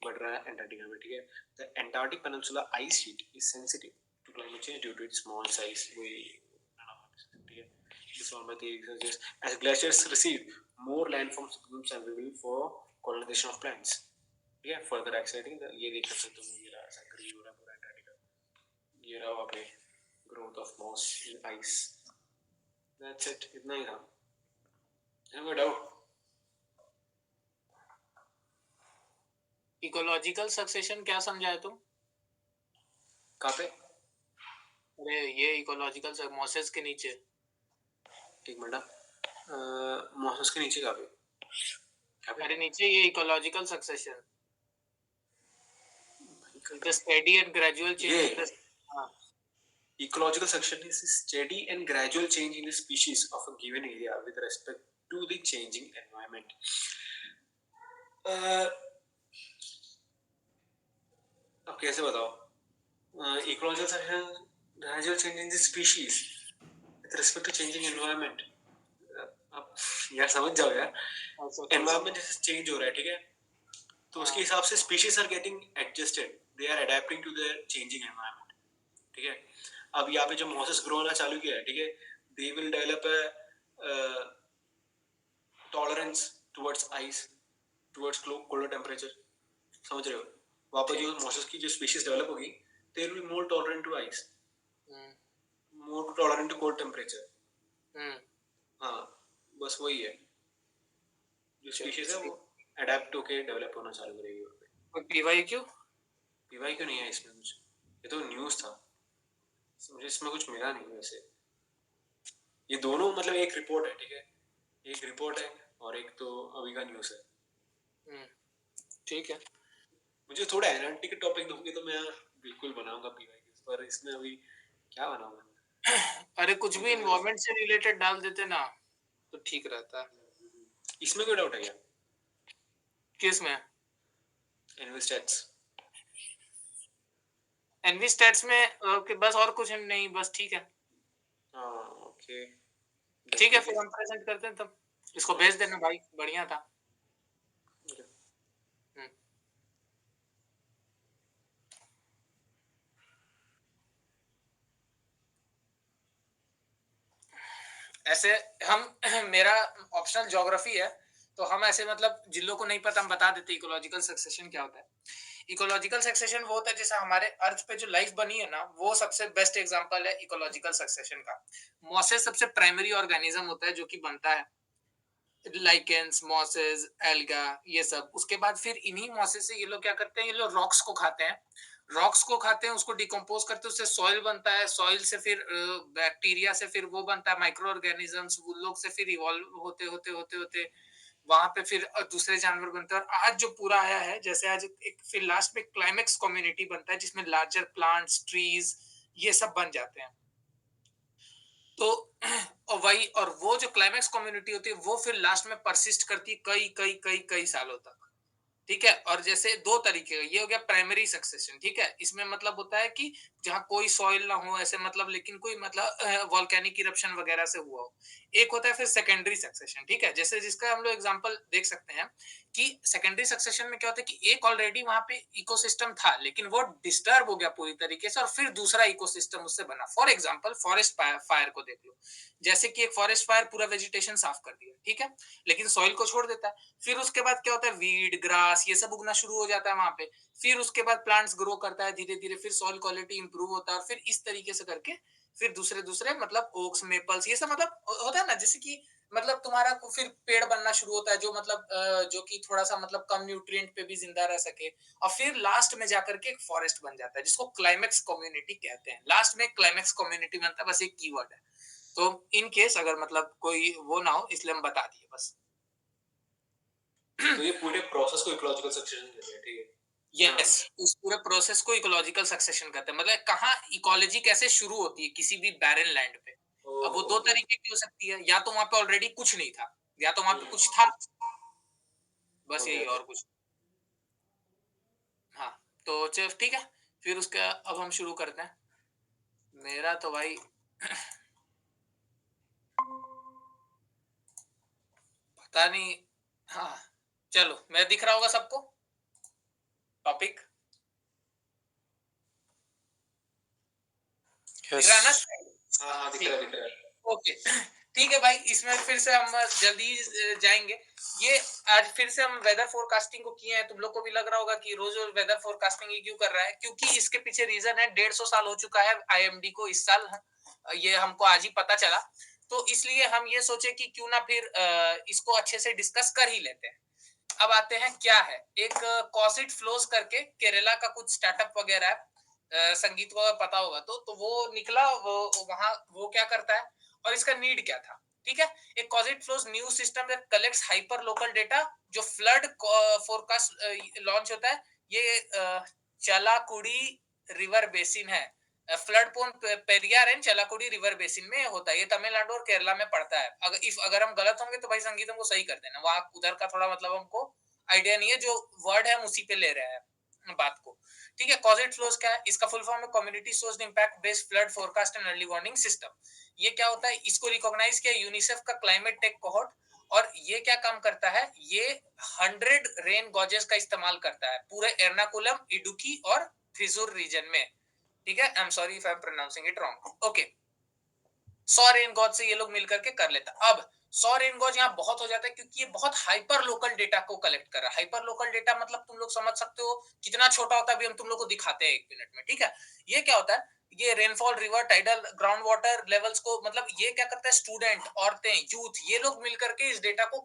बढ़ रहा है Antarctica में. ठीक है, the Antarctic Peninsula ice sheet is sensitive to climate change due to its small size. ठीक है, this one by the suggests as glaciers recede, more landforms becomes available for colonization of plants. ठीक है, further accelerating the, ये देख सकते हो, ये रहा ऐसा ग्रीन हो रहा है पूरा एंटार्क्टिका, ये रहा वहाँ पे growth of moss in ice. That's it, इतना ही था. No doubt. इकोलॉजिकल सक्सेशन क्या समझा है तुम? कहाँ पे? अरे ये इकोलॉजिकल मॉसेस के नीचे. एक मिनट, मॉसेस के नीचे कहाँ पे? अरे नीचे ये ecological succession, the steady and gradual change in the ecological succession is steady and gradual change in the species of a given area with respect to the changing environment. अब कैसे बताओ, ecological succession, gradual change in the species with respect to changing environment. अब यार समझ जाओ यार, environment जैसे change हो रहा है, ठीक है, तो उसके हिसाब से species are getting adjusted, they are adapting to the changing environment. ठीक है, अब यहाँ पे जो मॉसेस ग्रो होना चालू किया है, ठीक है, they will develop a tolerance towards ice, towards colder temperature. समझ रहे हो, वहाँ पे जो मॉसेस की जो स्पीशीज डेवलप होगी, they will be more tolerant to ice, more tolerant to cold temperature. हाँ, बस वही है, जो स्पीशीज है वो अडेप्ट होके डेवलप होना चालू करेगी वहाँ पे. पीवाईक्यू नहीं है इसमें कुछ, ये तो न्यूज़ था, मुझे इसमें कुछ मिला नहीं वैसे. ये दोनों मतलब एक रिपोर्ट है, ठीक है, एक रिपोर्ट है और एक तो अभी का न्यूज़ है. ठीक है, मुझे थोड़ा एनालिटिक टॉपिक दोगे तो मैं बिल्कुल बनाऊंगा पीवाईक्यूज, पर इसमें अभी क्या बनाऊंगा? अरे कुछ भी इन्वायरमेंट से रिलेटेड डाल देते ना तो ठीक रहता। इसमें कोई डाउट है क्या? किस में? इन्वेस्टेट्स। एनवी स्टैट्स में बस और कुछ नहीं, बस ठीक है। हाँ ओके ठीक है, फिर हम प्रेजेंट करते हैं तब। इसको भेज देना भाई, बढ़िया था। ऐसे हम मेरा ऑप्शनल ज्योग्राफी है, तो हम ऐसे मतलब जिन लोगों को नहीं पता हम बता देते इकोलॉजिकल सक्सेशन क्या होता है। इकोलॉजिकल सक्सेशन वो होता है जैसे हमारे अर्थ पे जो लाइफ बनी है ना, वो सबसे बेस्ट एग्जांपल है इकोलॉजिकल सक्सेशन का। मॉसेस सबसे प्राइमरी ऑर्गेनिज्म होता है जो कि बनता है, लाइकेंस, मॉसेस, एल्गा, ये सब। उसके बाद फिर इन्हीं मॉसेस से ये लोग क्या करते हैं, ये लोग रॉक्स को खाते हैं। रॉक्स को खाते हैं, उसको डिकम्पोज करते हैं, उससे सॉइल बनता है। सॉइल से फिर बैक्टीरिया से फिर वो बनता है माइक्रो ऑर्गेनिजम्स, वो लोग से फिर इवॉल्व होते होते होते होते वहां पे फिर दूसरे जानवर बनते हैं। और आज जो पूरा आया है, जैसे आज एक फिर लास्ट में क्लाइमेक्स कम्युनिटी बनता है जिसमें लार्जर प्लांट्स, ट्रीज, ये सब बन जाते हैं। तो और वही, और वो जो क्लाइमेक्स कम्युनिटी होती है वो फिर लास्ट में परसिस्ट करती है कई कई कई कई सालों तक। ठीक है, और जैसे दो तरीके का, ये हो गया प्राइमरी सक्सेशन। ठीक है, इसमें मतलब होता है कि जहां कोई सॉइल ना हो ऐसे, मतलब लेकिन कोई मतलब वॉल्केनिक इरप्शन वगैरह से हुआ हो। एक होता है फिर सेकेंडरी सक्सेशन। ठीक है, जैसे जिसका हम लोग एग्जांपल देख सकते हैं कि सेकेंडरी सक्सेशन में क्या होता है कि एक ऑलरेडी वहां पे इकोसिस्टम था लेकिन वो डिस्टर्ब हो गया पूरी तरीके से, और फिर दूसरा इकोसिस्टम उससे बना। फॉर एग्जांपल फॉरेस्ट फायर को देख लो। जैसे कि एक फॉरेस्ट फायर पूरा वेजिटेशन साफ कर दिया, ठीक है, लेकिन सॉइल को छोड़ देता है। फिर उसके बाद क्या होता है, वीड, ग्रास, ये सब उगना शुरू हो जाता है वहां पे। फिर उसके बाद प्लांट्स ग्रो करता है धीरे धीरे, फिर सॉइल क्वालिटी इंप्रूव होता है, और फिर इस तरीके से करके फिर दूसरे दूसरे मतलब ओक्स, मेपल्स, ये सब मतलब होता है ना, जैसे कि मतलब तुम्हारा फिर पेड़ बनना शुरू होता है जो मतलब जो कि थोड़ा सा मतलब कम न्यूट्रिएंट पे भी जिंदा रह सके, और फिर लास्ट में जाकर के एक फॉरेस्ट बन जाता है जिसको क्लाइमेक्स कम्युनिटी कहते हैं। लास्ट में क्लाइमेक्स कम्युनिटी बनता है, बस एक कीवर्ड है। तो इन केस अगर मतलब कोई वो ना हो इसलिए हम बता दिए बस। तो ये पूरे प्रोसेस को इकोलॉजिकल सक्सेशन कहते हैं, ठीक है? यस, उस पूरे प्रोसेस को इकोलॉजिकल सक्सेशन कहते हैं। मतलब कहाँ इकोलॉजी कैसे शुरू होती है किसी भी बैरन लैंड पे। अब वो दो तरीके की हो सकती है, या तो वहां पे ऑलरेडी कुछ नहीं था, या तो वहां पे कुछ था, बस यही, और कुछ। हाँ, तो चल ठीक है, फिर उसका अब हम शुरू करते हैं। मेरा तो भाई पता नहीं। हाँ, चलो, मैं दिख रहा होगा सबको टॉपिक? दिख रहा है ना? हाँ दिख रहा है। ओके, ठीक है भाई, इसमें फिर से हम जल्दी जाएंगे। ये आज फिर से हम वेदर फोरकास्टिंग को किए हैं। तुम लोग को भी लग रहा होगा कि रोज रोज वेदर फोरकास्टिंग ही क्यों कर रहा है, क्योंकि इसके पीछे रीजन है, 150 साल हो चुका है आईएमडी को इस साल, ये हमको आज ही पता चला। तो इसलिए हम ये सोचे कि क्यों ना फिर इसको अच्छे से डिस्कस कर ही लेते हैं। अब आते हैं क्या है, एक कॉसिट फ्लोज करके केरला का कुछ स्टार्टअप वगैरह है, संगीत को पता होगा तो वो निकला, वो वहां वो क्या करता है और इसका नीड क्या था। ठीक है, एक कॉसिट फ्लोज new system that collects hyper local data. जो फ्लड फोरकास्ट लॉन्च होता है, ये चलाकुड़ी रिवर बेसिन है, flood prone Periyar and Chalakudy river basin में होता है। ये तमिलनाडु और केरला में पड़ता है। अगर हम गलत होंगे तो भाई संगीत हमको सही कर देना, वहां उधर का थोड़ा मतलब हमको आइडिया नहीं है, जो वर्ड है हम उसी पे ले रहे हैं बात को। ठीक है, कॉजेट फ्लोज क्या है, इसका फुल फॉर्म है community sourced impact based flood forecast and early warning system. ये क्या होता है, इसको रिकॉग्नाइज किया यूनिसेफ का क्लाइमेट टेक कोहोर्ट। और ये क्या काम करता है, ये 100 रेन गॉजेस का इस्तेमाल करता है पूरे एर्नाकुलम, इडुकी और थ्रिसुर रीजन में। ठीक है, I am sorry if I am pronouncing it wrong. Okay, 100 rain gauge से ये लोग मिलकर के कर लेता। अब 100 रेन गॉज यहाँ बहुत हो जाता है क्योंकि ये बहुत हाइपर लोकल डेटा को कलेक्ट कर रहा है। हाइपर लोकल डेटा मतलब तुम लोग समझ सकते हो कितना छोटा होता है, अभी हम तुम लोग को दिखाते हैं 1 मिनट में। ठीक है, ये क्या होता है, ये rainfall, river, tidal, ground water levels को, मतलब ये क्या करता है, स्टूडेंट, औरतें, यूथ, ये लोग मिलकर के इस डेटा को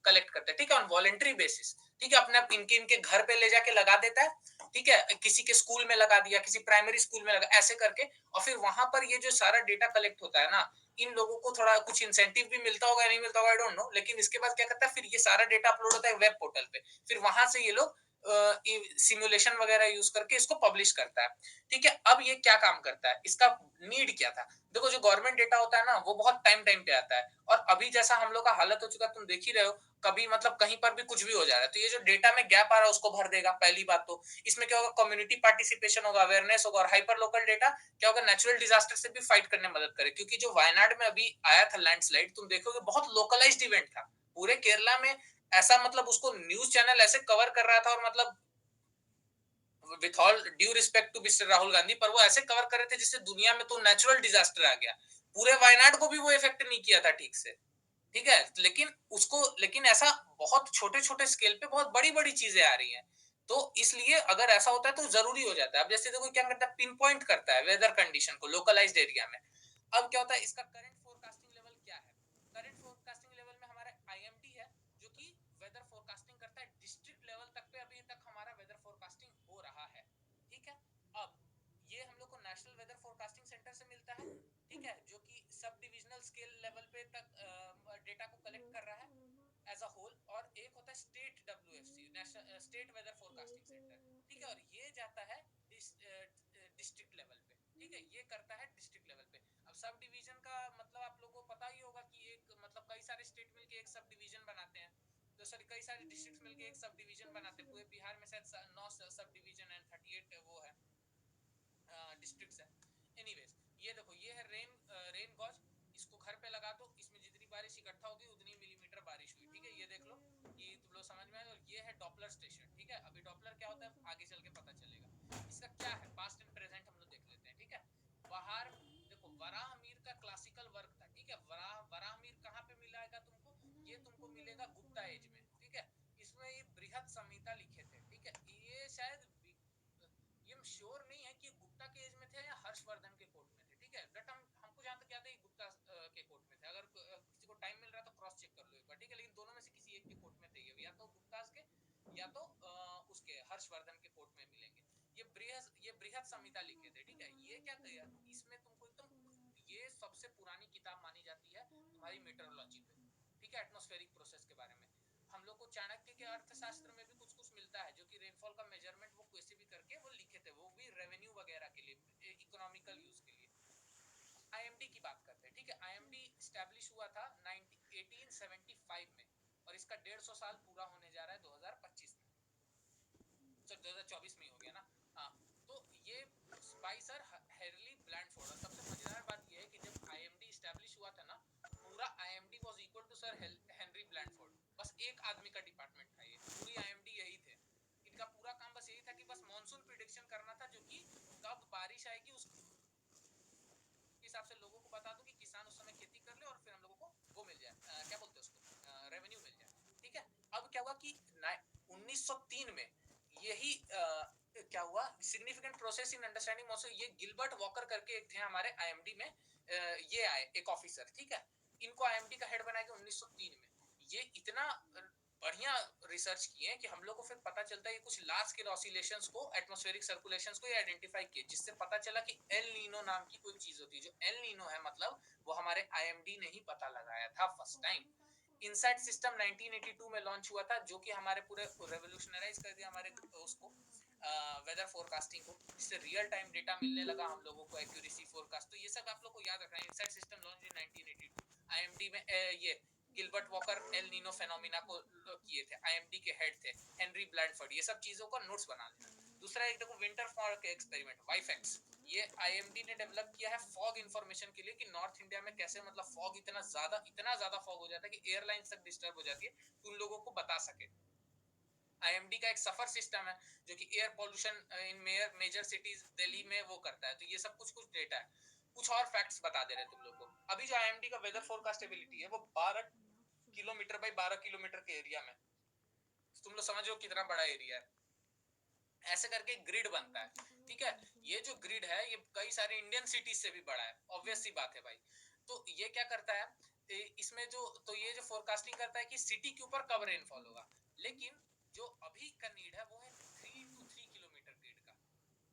कलेक्ट करते हैं। ठीक है, ऑन वॉलेंट्री बेसिस। ठीक है, अपने इनके घर पे ले जाके लगा देता है। ठीक है, किसी के स्कूल में लगा दिया, किसी प्राइमरी स्कूल में लगा, ऐसे करके। और फिर वहां पर ये जो सारा डेटा कलेक्ट होता है ना, इन लोगों को थोड़ा कुछ इंसेंटिव भी मिलता होगा या नहीं मिलता होगा, आई डोंट नो, लेकिन इसके बाद क्या करता है, फिर ये सारा डेटा अपलोड होता है वेब पोर्टल पे। फिर वहां से ये लोग सिमुलेशन वगैरह यूज करके इसको पब्लिश करता है। ठीक है, अब ये क्या काम करता है, इसका नीड क्या था? देखो जो गवर्नमेंट डेटा होता है ना वो बहुत टाइम टाइम पे आता है, और अभी जैसा हम लोग का हालत हो चुका है तुम देख ही रहे हो, कभी मतलब कहीं पर भी कुछ भी हो जा रहा है, तो ये जो डेटा में गैप आ रहा है उसको भर देगा। पहली बात तो इसमें क्या होगा, कम्युनिटी पार्टिसिपेशन होगा, अवेयरनेस होगा, और हाइपर लोकल डेटा क्या होगा, नेचुरल डिजास्टर से भी फाइट करने में मदद करे। क्योंकि जो वायनाड में अभी आया था लैंडस्लाइड, तुम देखोगे बहुत लोकलाइज्ड इवेंट था पूरे केरला में। ऐसा मतलब उसको न्यूज चैनल ऐसे कवर कर रहा था, और मतलब with all due respect to mister Rahul Gandhi, पर वो ऐसे कवर कर रहे थे जिससे दुनिया में तो नेचुरल डिजास्टर आ गया। पूरे वायनाड को भी वो इफेक्ट नहीं किया था ठीक से। ठीक है, लेकिन ऐसा बहुत छोटे छोटे स्केल पे बहुत बड़ी बड़ी चीजें आ रही हैं। तो इसलिए अगर ऐसा होता है तो जरूरी हो जाता है। अब जैसे देखो क्या करता है, पिन पॉइंट करता है वेदर कंडीशन को लोकलाइज्ड एरिया में। अब क्या होता है, इसका करंट फोरकास्टिंग लेवल क्या है? करंट फोरकास्टिंग लेवल में हमारा आईएमडी है जो कि वेदर फोरकास्टिंग करता है डिस्ट्रिक्ट लेवल तक पे। अभी तक हमारा वेदर फोरकास्टिंग हो रहा है। ठीक है, अब ये हम लोग को नेशनल वेदर फोरकास्टिंग सेंटर से मिलता है। ठीक है, जो कि सब डिविजनल स्केल लेवल पे तक डेटा को कलेक्ट कर रहा है एज अ होल। और एक होता है state WFC, national state weather forecasting centre. ठीक है, और ये जाता है डिस्ट्रिक्ट लेवल पे। ठीक है, ये करता है डिस्ट्रिक्ट लेवल पे। अब सब डिवीजन का मतलब आप लोगों को पता ही होगा कि एक मतलब कई सारे स्टेट मिलके एक सब डिवीजन बनाते हैं, तो सॉरी कई सारे डिस्ट्रिक्ट्स मिलके एक सब डिवीजन बनाते हैं। पूरे बिहार में शायद 9 सब डिवीजन एंड 38 वो है डिस्ट्रिक्ट्स है। एनीवेज, ये देखो ये है रेन गॉज। इसको घर पे लगा दो, इसमें जितनी बारिश इकट्ठा होगी उतनी मिलीमीटर बारिश हुई। ठीक है, ये देख लो कि तुम लोग समझ में आए। और ये है डॉपलर स्टेशन। ठीक है, अभी डॉपलर क्या होता है आगे चल के पता चलेगा। इसका क्या है पास्ट एंड प्रेजेंट हम लोग देख लेते हैं। ठीक है, बाहर देखो वराहमीर का क्लासिकल वर्क था। ठीक है, वराहमीर कहाँ पे मिलेगा तुमको, ये तुमको मिलेगा गुप्ता एज में। ठीक है, इसमें ये बृहद संहिता लिखे थे। ठीक है, ये शायद ये श्योर नहीं है कि गुप्ता के एज में थे या हर्षवर्धन के कोर्ट में थे। ठीक है, बट हमको जहां तक याद है गुप्ता के कोर्ट में थे। अगर किसी को टाइम मिल रहा है तो क्रॉस चेक कर लो एक बार। ठीक है, लेकिन दोनों में से किसी एक के कोर्ट में थे, या तो गुप्ता के या तो उसके हर्षवर्धन के कोर्ट में मिलेंगे। ये बृहद संहिता लिखे थे। ठीक है, ये क्या किया, इसमें तुमको एकदम ये सबसे पुरानी किताब मानी जाती है तुम्हारी मेट्रोलॉजी पे। ठीक है, एटमॉस्फेरिक प्रोसेस के बारे में। हम लोग को चाणक्य के अर्थशास्त्र में भी कुछ कुछ मिलता है, जो कि रेनफॉल का मेजरमेंट वो कैसे भी करके वो लिखे थे, वो भी रेवेन्यू वगैरह के लिए, इकोनॉमिकल यूज के लिए। आईएमडी की बात करते हैं। ठीक है, आईएमडी स्टैब्लिश हुआ था 1875 में, और इसका 150 साल पूरा होने जा रहा है 2025 में। सर 2024 में ही हो गया ना। हाँ, तो ये बाई सर हेनरी ब्लैंडफोर्ड। और सबसे मजेदार बात ये है कि जब आईएमडी स्टैब्लिश हुआ था ना, पूरा IMD was equal to sir Henry Blanford. बस एक आदमी का डिपार्टमेंट था ये, पूरी आईएमडी यही थे। इनका पूरा काम बस यही था कि बस मॉनसून प्रिडिक्शन करना था, जो कि कब बारिश आएगी उस हिसाब से लोगों को बता दो कि किसान उस समय खेती कर ले, और फिर हम लोगों को वो मिल जाए, क्या बोलते हैं उसको, रेवेन्यू मिल जाए। ठीक है, अब क्या हुआ कि 1903 में यही क्या हुआ, significant process in understanding monsoon, ये गिलबर्ट वॉकर करके एक थे हमारे आईएमडी में, ये आए एक ऑफिसर। ठीक है, इनको आईएमडी का हेड बनाया गया 1903 में। ये इतना बढ़िया रिसर्च किए कि हम लोग को फिर पता चलता है कि कुछ लार्ज स्केल ऑसिलेशंस को, एटमॉस्फेरिक सर्कुलेशंस को ये आइडेंटिफाई किए, जिससे पता चला कि एल नीनो नाम की कोई चीज होती है। जो एल नीनो है मतलब वो हमारे आईएमडी ने ही पता लगाया था फर्स्ट टाइम। इनसाइट सिस्टम 1982 में लॉन्च हुआ था, जो कि हमारे पूरे रेवोल्यूशनराइज कर दिया हमारे उसको वेदर फोरकास्टिंग को, जिससे रियल टाइम डेटा मिलने लगा हम लोगों को, एक्यूरेसी फोरकास्ट। तो ये सब आप लोग को याद रखना है। Insight system launch in 1982, IMD में ये Gilbert walker El Nino phenomena को किए थे, आईएमडी के हेड थे हेनरी ब्लैंडफोर्ड। ये सब चीजों का नोट्स बना लेना। दूसरा एक देखो विंटर फॉग के एक्सपेरिमेंट वाइफेक्स, ये आईएमडी ने डेवलप किया है फॉग इंफॉर्मेशन के लिए, कि नॉर्थ इंडिया में कैसे मतलब फॉग इतना ज्यादा फॉग हो जाता है कि एयरलाइंस तक डिस्टर्ब हो जाती है, तो उन लोगों को बता सके। आईएमडी का एक सफर सिस्टम है जो कि air pollution in major cities Delhi में वो करता है। तो ये सब कुछ डेटा है। कुछ और फैक्ट्स बता दे रहे तुम लोग को। अभी जो आईएमडी का वेदर फोरकास्टेबिलिटी है वो 12 किलोमीटर बाय 12 किलोमीटर के एरिया में, तुम लोग समझो कितना बड़ा एरिया है। ऐसे करके ग्रिड बनता है। ठीक है, ये जो ग्रिड है ये कई सारे इंडियन सिटीज से भी बड़ा है, ऑब्वियस सी बात है भाई। तो ये क्या करता है इसमें जो, तो ये जो फोरकास्टिंग करता है कि सिटी के ऊपर कब रेनफॉल होगा। लेकिन जो अभी का नीड है वो है 3 किलोमीटर ग्रिड का।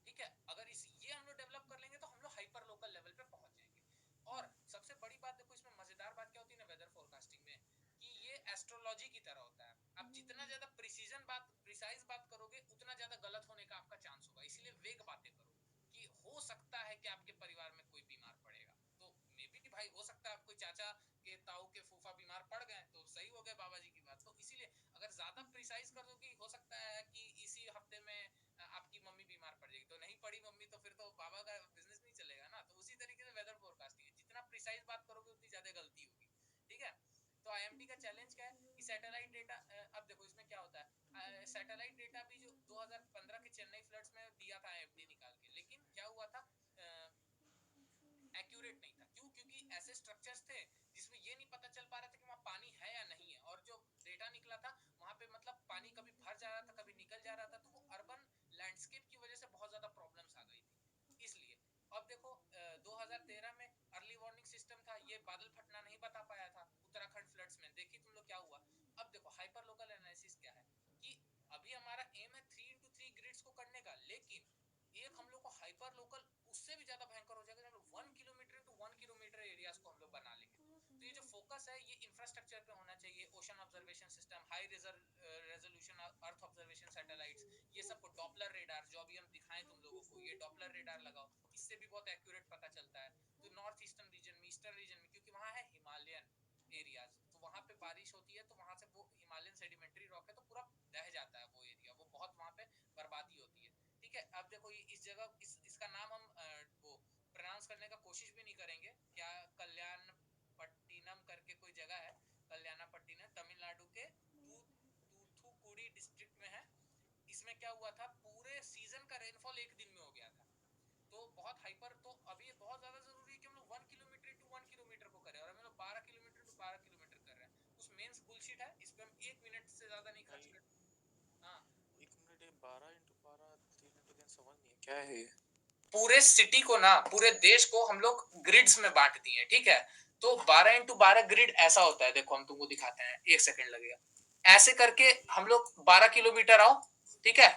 ठीक है, अगर ये हम लोग डेवलप कर लेंगे तो हम लोग हाइपर लोकल लेवल पे पहुंच जाएंगे। और सबसे बड़ी बात देखो इसमें मजेदार बात क्या होती है ना वेदर फोरकास्टिंग में, कि ये एस्ट्रोलॉजी की तरह होता है। आप जितना ज्यादा प्रिसाइज बात करोगे ज्यादा गलत होने का आपका चांस होगा। इसीलिए वेग बातें करो कि हो सकता है कि आपके परिवार में कोई बीमार पड़ेगा, तो मे बी भाई हो सकता है आप कोई चाचा के ताऊ के फूफा बीमार पड़ गए तो सही हो गए बाबा जी की बात। तो इसीलिए अगर ज्यादा प्रिसाइज कर दो कि हो सकता है कि इसी हफ्ते में आपकी मम्मी बीमार पड़ जाएगी, तो नहीं पड़ी मम्मी तो फिर तो बाबा का बिजनेस नहीं चलेगा ना। तो उसी तरीके से वेदर फोरकास्टिंग है, जितना प्रिसाइज बात करोगे उतनी ज्यादा गलती होगी, ठीक है। तो आईएमडी का चैलेंज क्या है कि सैटेलाइट डेटा, अब देखो इसमें क्या होता है, सैटेलाइट डेटा भी जो 2015 के चेन्नई फ्लड्स में दिया था आईएमडी निकाल के, लेकिन क्या हुआ था, एक्यूरेट नहीं था। क्यों? क्योंकि ऐसे स्ट्रक्चर्स थे जिसमें ये नहीं पता चल पा रहा था कि वहाँ पानी है या नहीं है, और जो डेटा निकला था वहाँ पे मतलब पानी कभी भर जा रहा था कभी निकल जा रहा था, तो वो अर्बन लैंडस्केप की वजह से बहुत ज्यादा प्रॉब्लम्स आ गई थी। इसलिए अब देखो 2013 में अर्ली वार्निंग सिस्टम था, ये बादल फटना नहीं बता पाया था उत्तराखंड फ्लड्स में, देखिए तुम लोग क्या हुआ। अब देखो हाइपर लोकल एनालिसिस क्या है कि अभी हमारा एम है 3x3 ग्रिड्स को करने का, लेकिन एक हम लोग को हाइपर लोकल उससे भी ज्यादा भयंकर हो जाएगा जब 1 किलोमीटर टू 1 किलोमीटर एरियाज को हम लोग बना लेंगे। तो ये जो फोकस है ये इंफ्रास्ट्रक्चर पे होना चाहिए, ocean observation system, high resolution earth observation satellites, ये सबको डॉपलर रेडार, जो अभी हम दिखाएं तुम लोगों को, ये डॉपलर रेडार लगाओ, इससे भी बहुत एक्यूरेट पता चलता है। तो नॉर्थ ईस्टर्न रीजन में, ईस्टर्न रीजन में, क्योंकि वहां है हिमालयन एरियाज, तो वहां पे बारिश होती है तो वहां से वो हिमालयन सेडिमेंट्री रॉक है तो पूरा बह जाता है वो एरिया, वो बहुत वहां पे बर्बादी होती है, ठीक है। अब देखो ये इस जगह इसका नाम हम वो प्रोनाउंस करने का कोशिश भी नहीं करेंगे, क्या कल्याण पट्टिनम करके कोई जगह है, कल्याणापट्टिनम, तमिलनाडु के तूथुकुड़ी डिस्ट्रिक्ट में है। इसमें क्या हुआ था, पूरे सीजन का रेनफॉल एक दिन में हो गया था, तो बहुत हाइपर। तो अभी बहुत ज्यादा जरूरी है कि हम लोग 1 किलोमीटर टू 1 किलोमीटर को करें, और हम लोग 12 किलोमीटर टू 12 किलोमीटर कर रहे हैं, कुछ मेंस बुलशिट है, इस पे हम 1 मिनट से ज्यादा नहीं खर्च कर। हाँ 1 मिनट, ये 12 × 12 3 × 3 समझ नहीं है क्या है ये। पूरे सिटी को ना, पूरे देश को हम लोग ग्रिड्स में बांट दिए, ठीक है। तो 12x12 ग्रिड ऐसा होता है, देखो हम तुमको दिखाते हैं, 1 सेकंड लगेगा। ऐसे करके हम लोग 12 किलोमीटर आओ, ठीक है,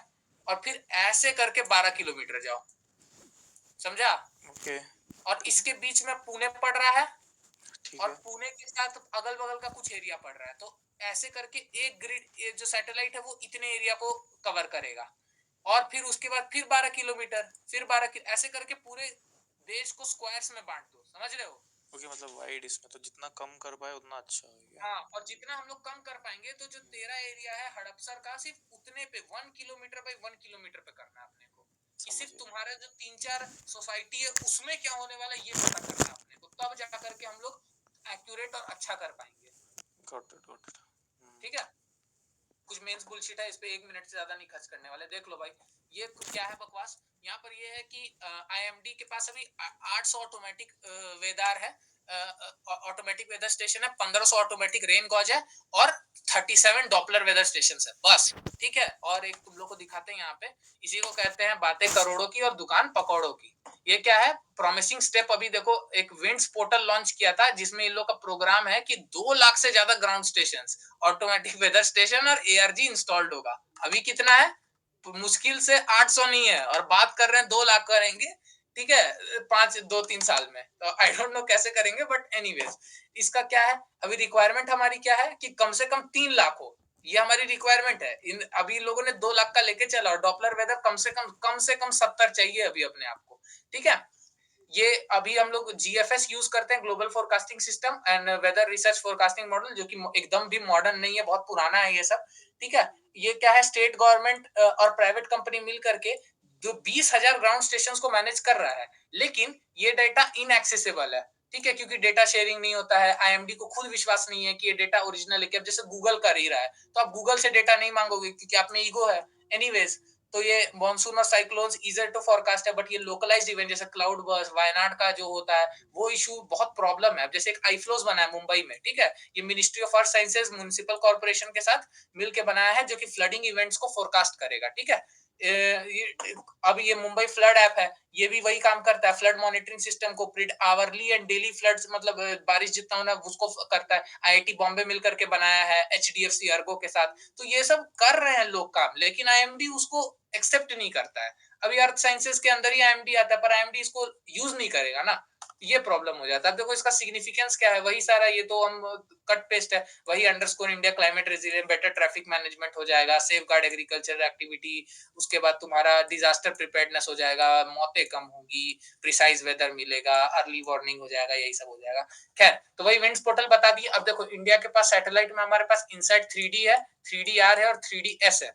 और फिर ऐसे करके 12 किलोमीटर जाओ, समझा। ओके और इसके बीच में पुणे पड़ रहा है, ठीक और है। पुणे के साथ अगल बगल का कुछ एरिया पड़ रहा है, तो ऐसे करके एक ग्रिड जो सैटेलाइट है वो इतने एरिया को कवर करेगा। और फिर उसके बाद फिर 12 किलोमीटर, फिर 12 ऐसे करके पूरे देश को स्क्वायर्स में बांट दो, समझ रहे हो। ओके मतलब वाइड, इसमें तो जितना कम कर पाए उतना अच्छा हो गया। हाँ, और जितना हम लोग कम कर पाएंगे, तो जो तेरा एरिया है हड़पसर का, सिर्फ उतने पे 1 किलोमीटर बाई 1 किलोमीटर पे करना है अपने को, कि सिर्फ तुम्हारा जो 3-4 सोसाइटी है उसमें क्या होने वाला है ये पता करना है अपने को, तब जा करके हम लोग एक्यूरेट और अच्छा कर पाएंगे, गॉट इट। ठीक है। कुछ मेंस बुलशिट है, इस पे 1 मिनट से ज्यादा नहीं खर्च करने वाले। देख लो भाई ये क्या है बकवास। यहाँ पर ये है कि आईएमडी के पास अभी 800 ऑटोमेटिक वेदार है, ऑटोमेटिक वेदर स्टेशन है, 1500 ऑटोमेटिक रेन गॉज है, और 37 डॉपलर वेदर स्टेशन है बस, ठीक है। और एक तुम लोग को दिखाते हैं यहाँ पे, इसी को कहते हैं बातें करोड़ों की और दुकान पकौड़ों की। ये क्या है, प्रॉमिसिंग स्टेप। अभी देखो एक विंड्स पोर्टल लॉन्च किया था जिसमें इन लोग का प्रोग्राम है कि 2 लाख से ज्यादा ground station, automatic weather station और एआरजी इंस्टॉल्ड होगा। अभी कितना है, मुश्किल से 800 नहीं है, और बात कर रहे हैं 2 लाख करेंगे, ठीक है, 2-3 साल में। तो आई डोंट नो कैसे करेंगे, बट एनीवेज इसका क्या है, अभी रिक्वायरमेंट हमारी क्या है कि कम से कम 3 लाख हो, ये हमारी रिक्वायरमेंट है। इन अभी लोगों ने 2 लाख का लेके चला, और डॉपलर वेदर कम से कम 70 चाहिए अभी अपने आप को, ठीक है। ये अभी हम लोग जीएफएस यूज करते हैं, global forecasting system and weather research forecasting model, जो कि एकदम भी मॉडर्न नहीं है, बहुत पुराना है ये सब, ठीक है। ये क्या है, स्टेट गवर्नमेंट और प्राइवेट कंपनी मिल करके जो 20,000 ग्राउंड स्टेशन को मैनेज कर रहा है, लेकिन ये डेटा इनएक्सेसिबल है, ठीक है, क्योंकि डेटा शेयरिंग नहीं होता है। आईएमडी को खुद विश्वास नहीं है कि ये डेटा ओरिजिनल है, कि अब जैसे गूगल कर ही रहा है, तो आप गूगल से डेटा नहीं मांगोगे क्योंकि आप में ईगो है। एनीवेज, तो ये मॉनसून और साइक्लोन्स इजर टू फोरकास्ट है, बट ये लोकलाइज्ड इवेंट जैसे क्लाउड बर्स्ट, वायनाड का जो होता है वो इशू बहुत प्रॉब्लम है। जैसे एक आईफ्लोज बना है मुंबई में, ठीक है, ये ministry of earth sciences municipal corporation के साथ मिलकर बनाया है, जो कि फ्लडिंग इवेंट्स को फोरकास्ट करेगा, ठीक है। अब ये मुंबई फ्लड ऐप है, ये भी वही काम करता है, फ्लड मॉनिटरिंग सिस्टम को प्रिड आवरली एंड डेली फ्लड्स, मतलब बारिश जितना होना उसको करता है। आईआईटी बॉम्बे मिलकर के बनाया है एचडीएफसी अर्गो के साथ। तो ये सब कर रहे हैं लोग काम, लेकिन आईएमडी उसको एक्सेप्ट नहीं करता है। अभी अर्थ साइंसेज के अंदर ही आईएमडी आता है, पर आईएमडी इसको यूज नहीं करेगा ना, ये प्रॉब्लम हो जाता है। अब देखो इसका सिग्निफिकेंस क्या है, वही सारा ये तो हम कट पेस्ट है, वही underscore India climate resilient, better traffic management हो जाएगा, सेफ गार्ड एग्रीकल्चर एक्टिविटी, उसके बाद तुम्हारा डिजास्टर प्रिपेयर्डनेस हो जाएगा, मौतें कम होगी, प्रिसाइज वेदर मिलेगा, अर्ली वार्निंग हो जाएगा, यही सब हो जाएगा। खैर, तो वही विंड्स पोर्टल बता दिए। अब देखो इंडिया के पास सैटेलाइट में हमारे पास इनसाइट 3D है, 3DR है और 3DS है,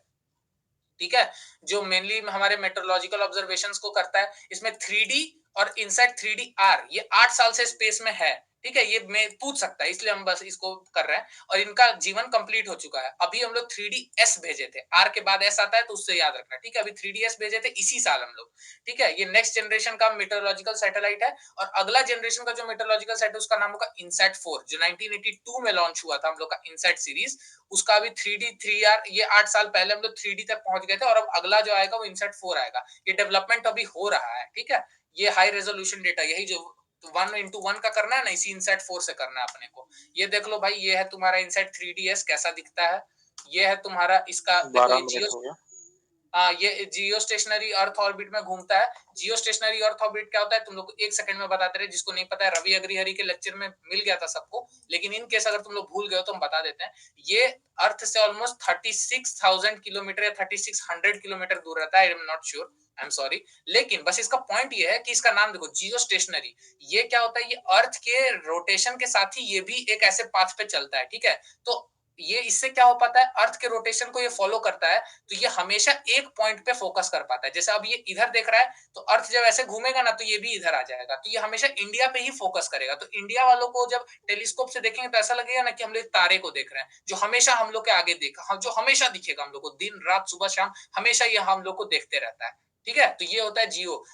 ठीक है, जो मेनली हमारे मेट्रोलॉजिकल ऑब्जर्वेशंस को करता है। इसमें 3D और इनसाइट 3DR ये 8 साल से स्पेस में है, ठीक है, ये मैं पूछ सकता है, इसलिए हम बस इसको कर रहे हैं, और इनका जीवन कंप्लीट हो चुका है। अभी हम लोग 3DS भेजे थे, आर के बाद एस आता है तो उससे याद रखना, ठीक है, अभी 3DS भेजे थे इसी साल हम लोग, ठीक है। ये नेक्स्ट जनरेशन का मेट्रोलॉजिकल सैटेलाइट है, और अगला जनरेशन का जो मेट्रोलॉजिकल सैटेलाइट है उसका नाम होगा इनसैट 4, जो 1982 में लॉन्च हुआ था हम लोग का इनसैट सीरीज, उसका अभी 3D 3R, ये 8 साल पहले हम लोग 3D तक पहुंच गए थे, और अब अगला जो आएगा वो इनसैट 4 आएगा। ये डेवलपमेंट अभी हो रहा है, ठीक है। ये हाई रेजोल्यूशन डेटा, यही जो 1:1 का करना है ना, इसी इनसैट 4 से करना है अपने को। ये देख लो भाई, ये है तुम्हारा इनसैट 3DS कैसा दिखता है, ये है तुम्हारा इसका, देखो 12 ये मिनट जियो, हो गया। हाँ ये जियो स्टेशनरी अर्थ ऑर्बिट में घूमता है। जियो स्टेशनरी अर्थ ऑर्बिट क्या होता है, तुम लोग को 1 सेकंड में बताते रहे, जिसको नहीं पता है रवि अग्रीहरि के लेक्चर में मिल गया था सबको, लेकिन इन केस अगर तुम लोग भूल गए हो तो हम बता देते हैं। ये अर्थ से ऑलमोस्ट 36,000 किलोमीटर या 3600 किलोमीटर दूर रहता है, I am not sure, I am sorry. लेकिन बस इसका पॉइंट ये है कि इसका नाम देखो जियो स्टेशनरी, ये क्या होता है, ये अर्थ के रोटेशन के साथ ही ये भी एक ऐसे पाथ पे चलता है, ठीक है। तो ये इससे क्या हो पाता है, अर्थ के रोटेशन को ये फॉलो करता है, तो ये हमेशा एक पॉइंट पे फोकस कर पाता है। जैसे अब ये इधर देख रहा है, तो अर्थ जब ऐसे घूमेगा ना तो ये भी इधर आ जाएगा, तो ये हमेशा इंडिया पे ही फोकस करेगा। तो इंडिया वालों को जब टेलीस्कोप से देखेंगे तो ऐसा लगेगा ना कि हम लोग तारे को देख रहे हैं, जो हमेशा हम लोग के आगे देखा, जो हमेशा दिखेगा हम लोग को, दिन रात सुबह शाम हमेशा ये हम लोग को देखते रहता है, ठीक है। तो ये होता है जियो,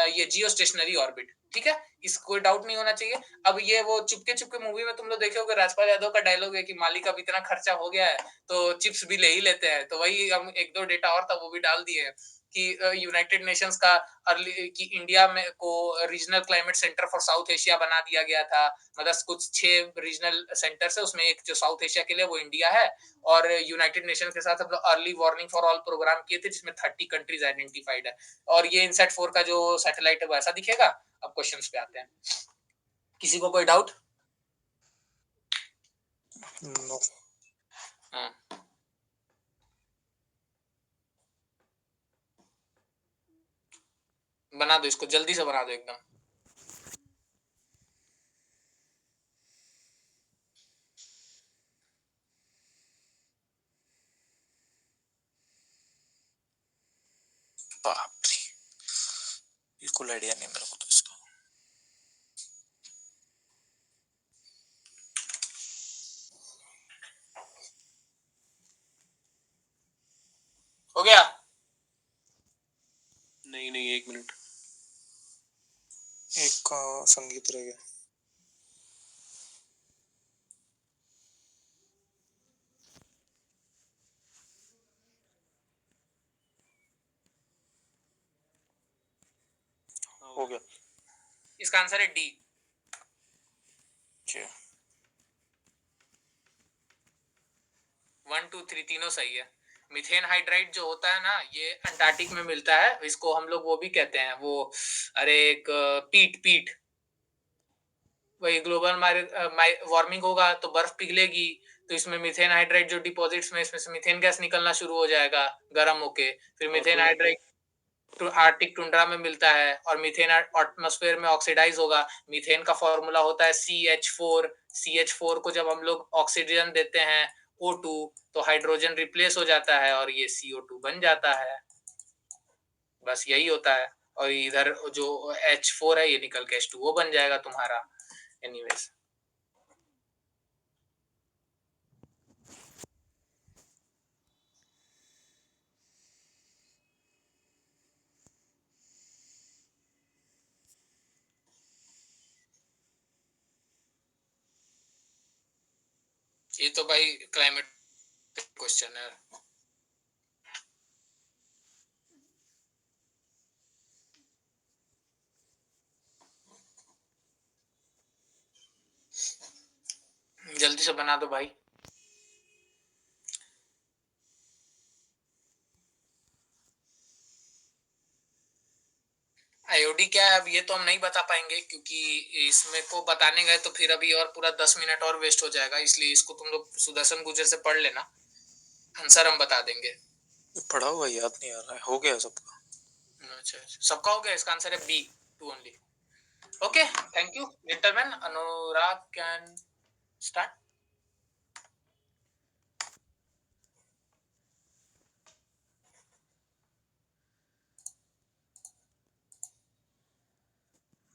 ये जियो स्टेशनरी ऑर्बिट, ठीक है, इस कोई डाउट नहीं होना चाहिए। अब ये वो चुपके चुपके मूवी में तुम लोग देखे होगे, राजपाल यादव का डायलॉग है कि मालिक अब इतना खर्चा हो गया है तो चिप्स भी ले ही लेते हैं, तो वही हम एक दो डेटा और था वो भी डाल दिए हैं कि यूनाइटेड नेशंस का अर्ली कि इंडिया में को regional climate centre for south Asia बना दिया गया था। मतलब कुछ 6 रीजनल सेंटर्स है, उसमें एक जो साउथ एशिया के लिए वो इंडिया है, और यूनाइटेड नेशन के साथ हम लोग early warning for all programme किए थे, जिसमें 30 कंट्रीज आइडेंटिफाइड है। और ये इनसैट 4 का जो सैटेलाइट है वो ऐसा दिखेगा। अब क्वेश्चंस पे आते हैं, किसी को कोई डाउट? नो। हाँ, बना दो इसको, जल्दी से बना दो एकदम। बाप रे, बिल्कुल आइडिया नहीं मेरे को तो इसका। हो गया? नहीं नहीं, 1 मिनट। एक संगीत रह गया। हो गया। इसका आंसर है डी। क्या? 1 2 3 तीनों सही है। मीथेन हाइड्राइड जो होता है ना, ये अंटार्कटिक में मिलता है, इसको हम लोग वो भी कहते हैं, वो अरे एक पीट पीट, वही ग्लोबल वार्मिंग होगा तो बर्फ पिघलेगी, तो इसमें मीथेन हाइड्राइड जो डिपॉजिट्स में, इसमें से मीथेन गैस निकलना शुरू हो जाएगा गर्म होके, फिर मीथेन हाइड्राइड तो आर्टिक टुंड्रा में मिलता है, और मीथेन एटमॉस्फेयर में ऑक्सीडाइज होगा। मीथेन का फॉर्मूला होता है CH4। CH4 को जब हम लोग ऑक्सीजन देते हैं O2, तो हाइड्रोजन रिप्लेस हो जाता है और ये CO2 बन जाता है, बस यही होता है। और इधर जो H4 है ये निकल के H2O बन जाएगा तुम्हारा। एनीवेज, ये तो भाई क्लाइमेट क्वेश्चन है। जल्दी से बना दो भाई। आईओडी क्या है अब ये तो हम नहीं बता पाएंगे, क्योंकि इसमें को बताने गए तो फिर अभी और पूरा 10 मिनट और वेस्ट हो जाएगा, इसलिए इसको तुम लोग सुदर्शन गुर्जर से पढ़ लेना, आंसर हम बता देंगे। पढ़ा हुआ याद नहीं आ रहा है, हो गया सबका। अच्छा, सबका हो गया, इसका आंसर है B, 2 only. Okay, thank you gentleman. Anurag can start.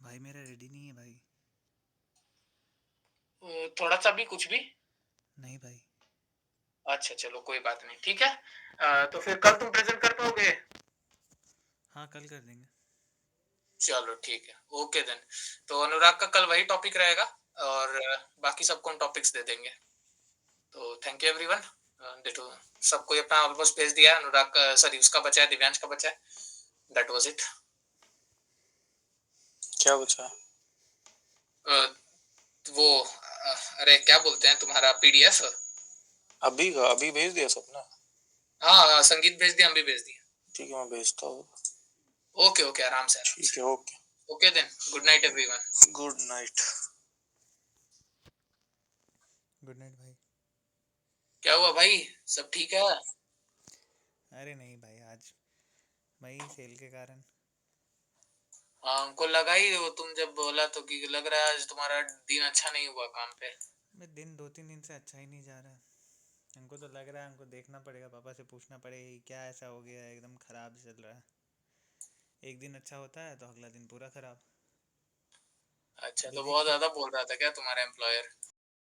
भाई मेरा रेडी नहीं है भाई। थोड़ा सा भी, कुछ भी? नहीं भाई। अच्छा चलो कोई बात नहीं, ठीक है। तो फिर कल तुम प्रेजेंट कर पाओगे? हाँ कल कर देंगे। चलो ठीक है, ओके देन। तो अनुराग का कल वही टॉपिक रहेगा, और बाकी सबको हम टॉपिक्स दे देंगे। तो थैंक यू एवरीवन। देखो सबको अपना ऑलमोस्ट भेज दिया है। अनुराग का, सॉरी उसका बचा है, दिव्यांश का बचा है। That was it. क्या बचा? वो अरे क्या बोलते हैं तुम्हारा पीडीएफ? अभी का अभी भेज दिया सबने? हाँ संगीत भेज दिया, हम भी भेज दिया। ठीक है, मैं भेजता हूँ। ओके ओके, आराम से। ठीक है, okay. Okay then, good night everyone. Good night. Good night भाई। क्या हुआ भाई, सब ठीक है? अरे नहीं भाई, आज भाई सेल के कारण। हाँ हमको लगा ही, वो तुम जब बोला तो कि लग रहा है आज तुम्हारा दिन अच्छा नहीं हुआ काम पे। मैं दिन 2-3 दिन से अच्छा ही नहीं जा रहा। हमको तो लग रहा है हमको देखना पड़ेगा, पापा से पूछना पड़ेगा कि क्या ऐसा हो गया है, एकदम ख़राब चल रहा है। एक दिन अच्छा होता है तो अगला दिन पूरा ख़राब। अच्छा, अभी तो बहुत देखिए। ज्यादा बोल रहा था क्या तुम्हारा एम्प्लॉयर?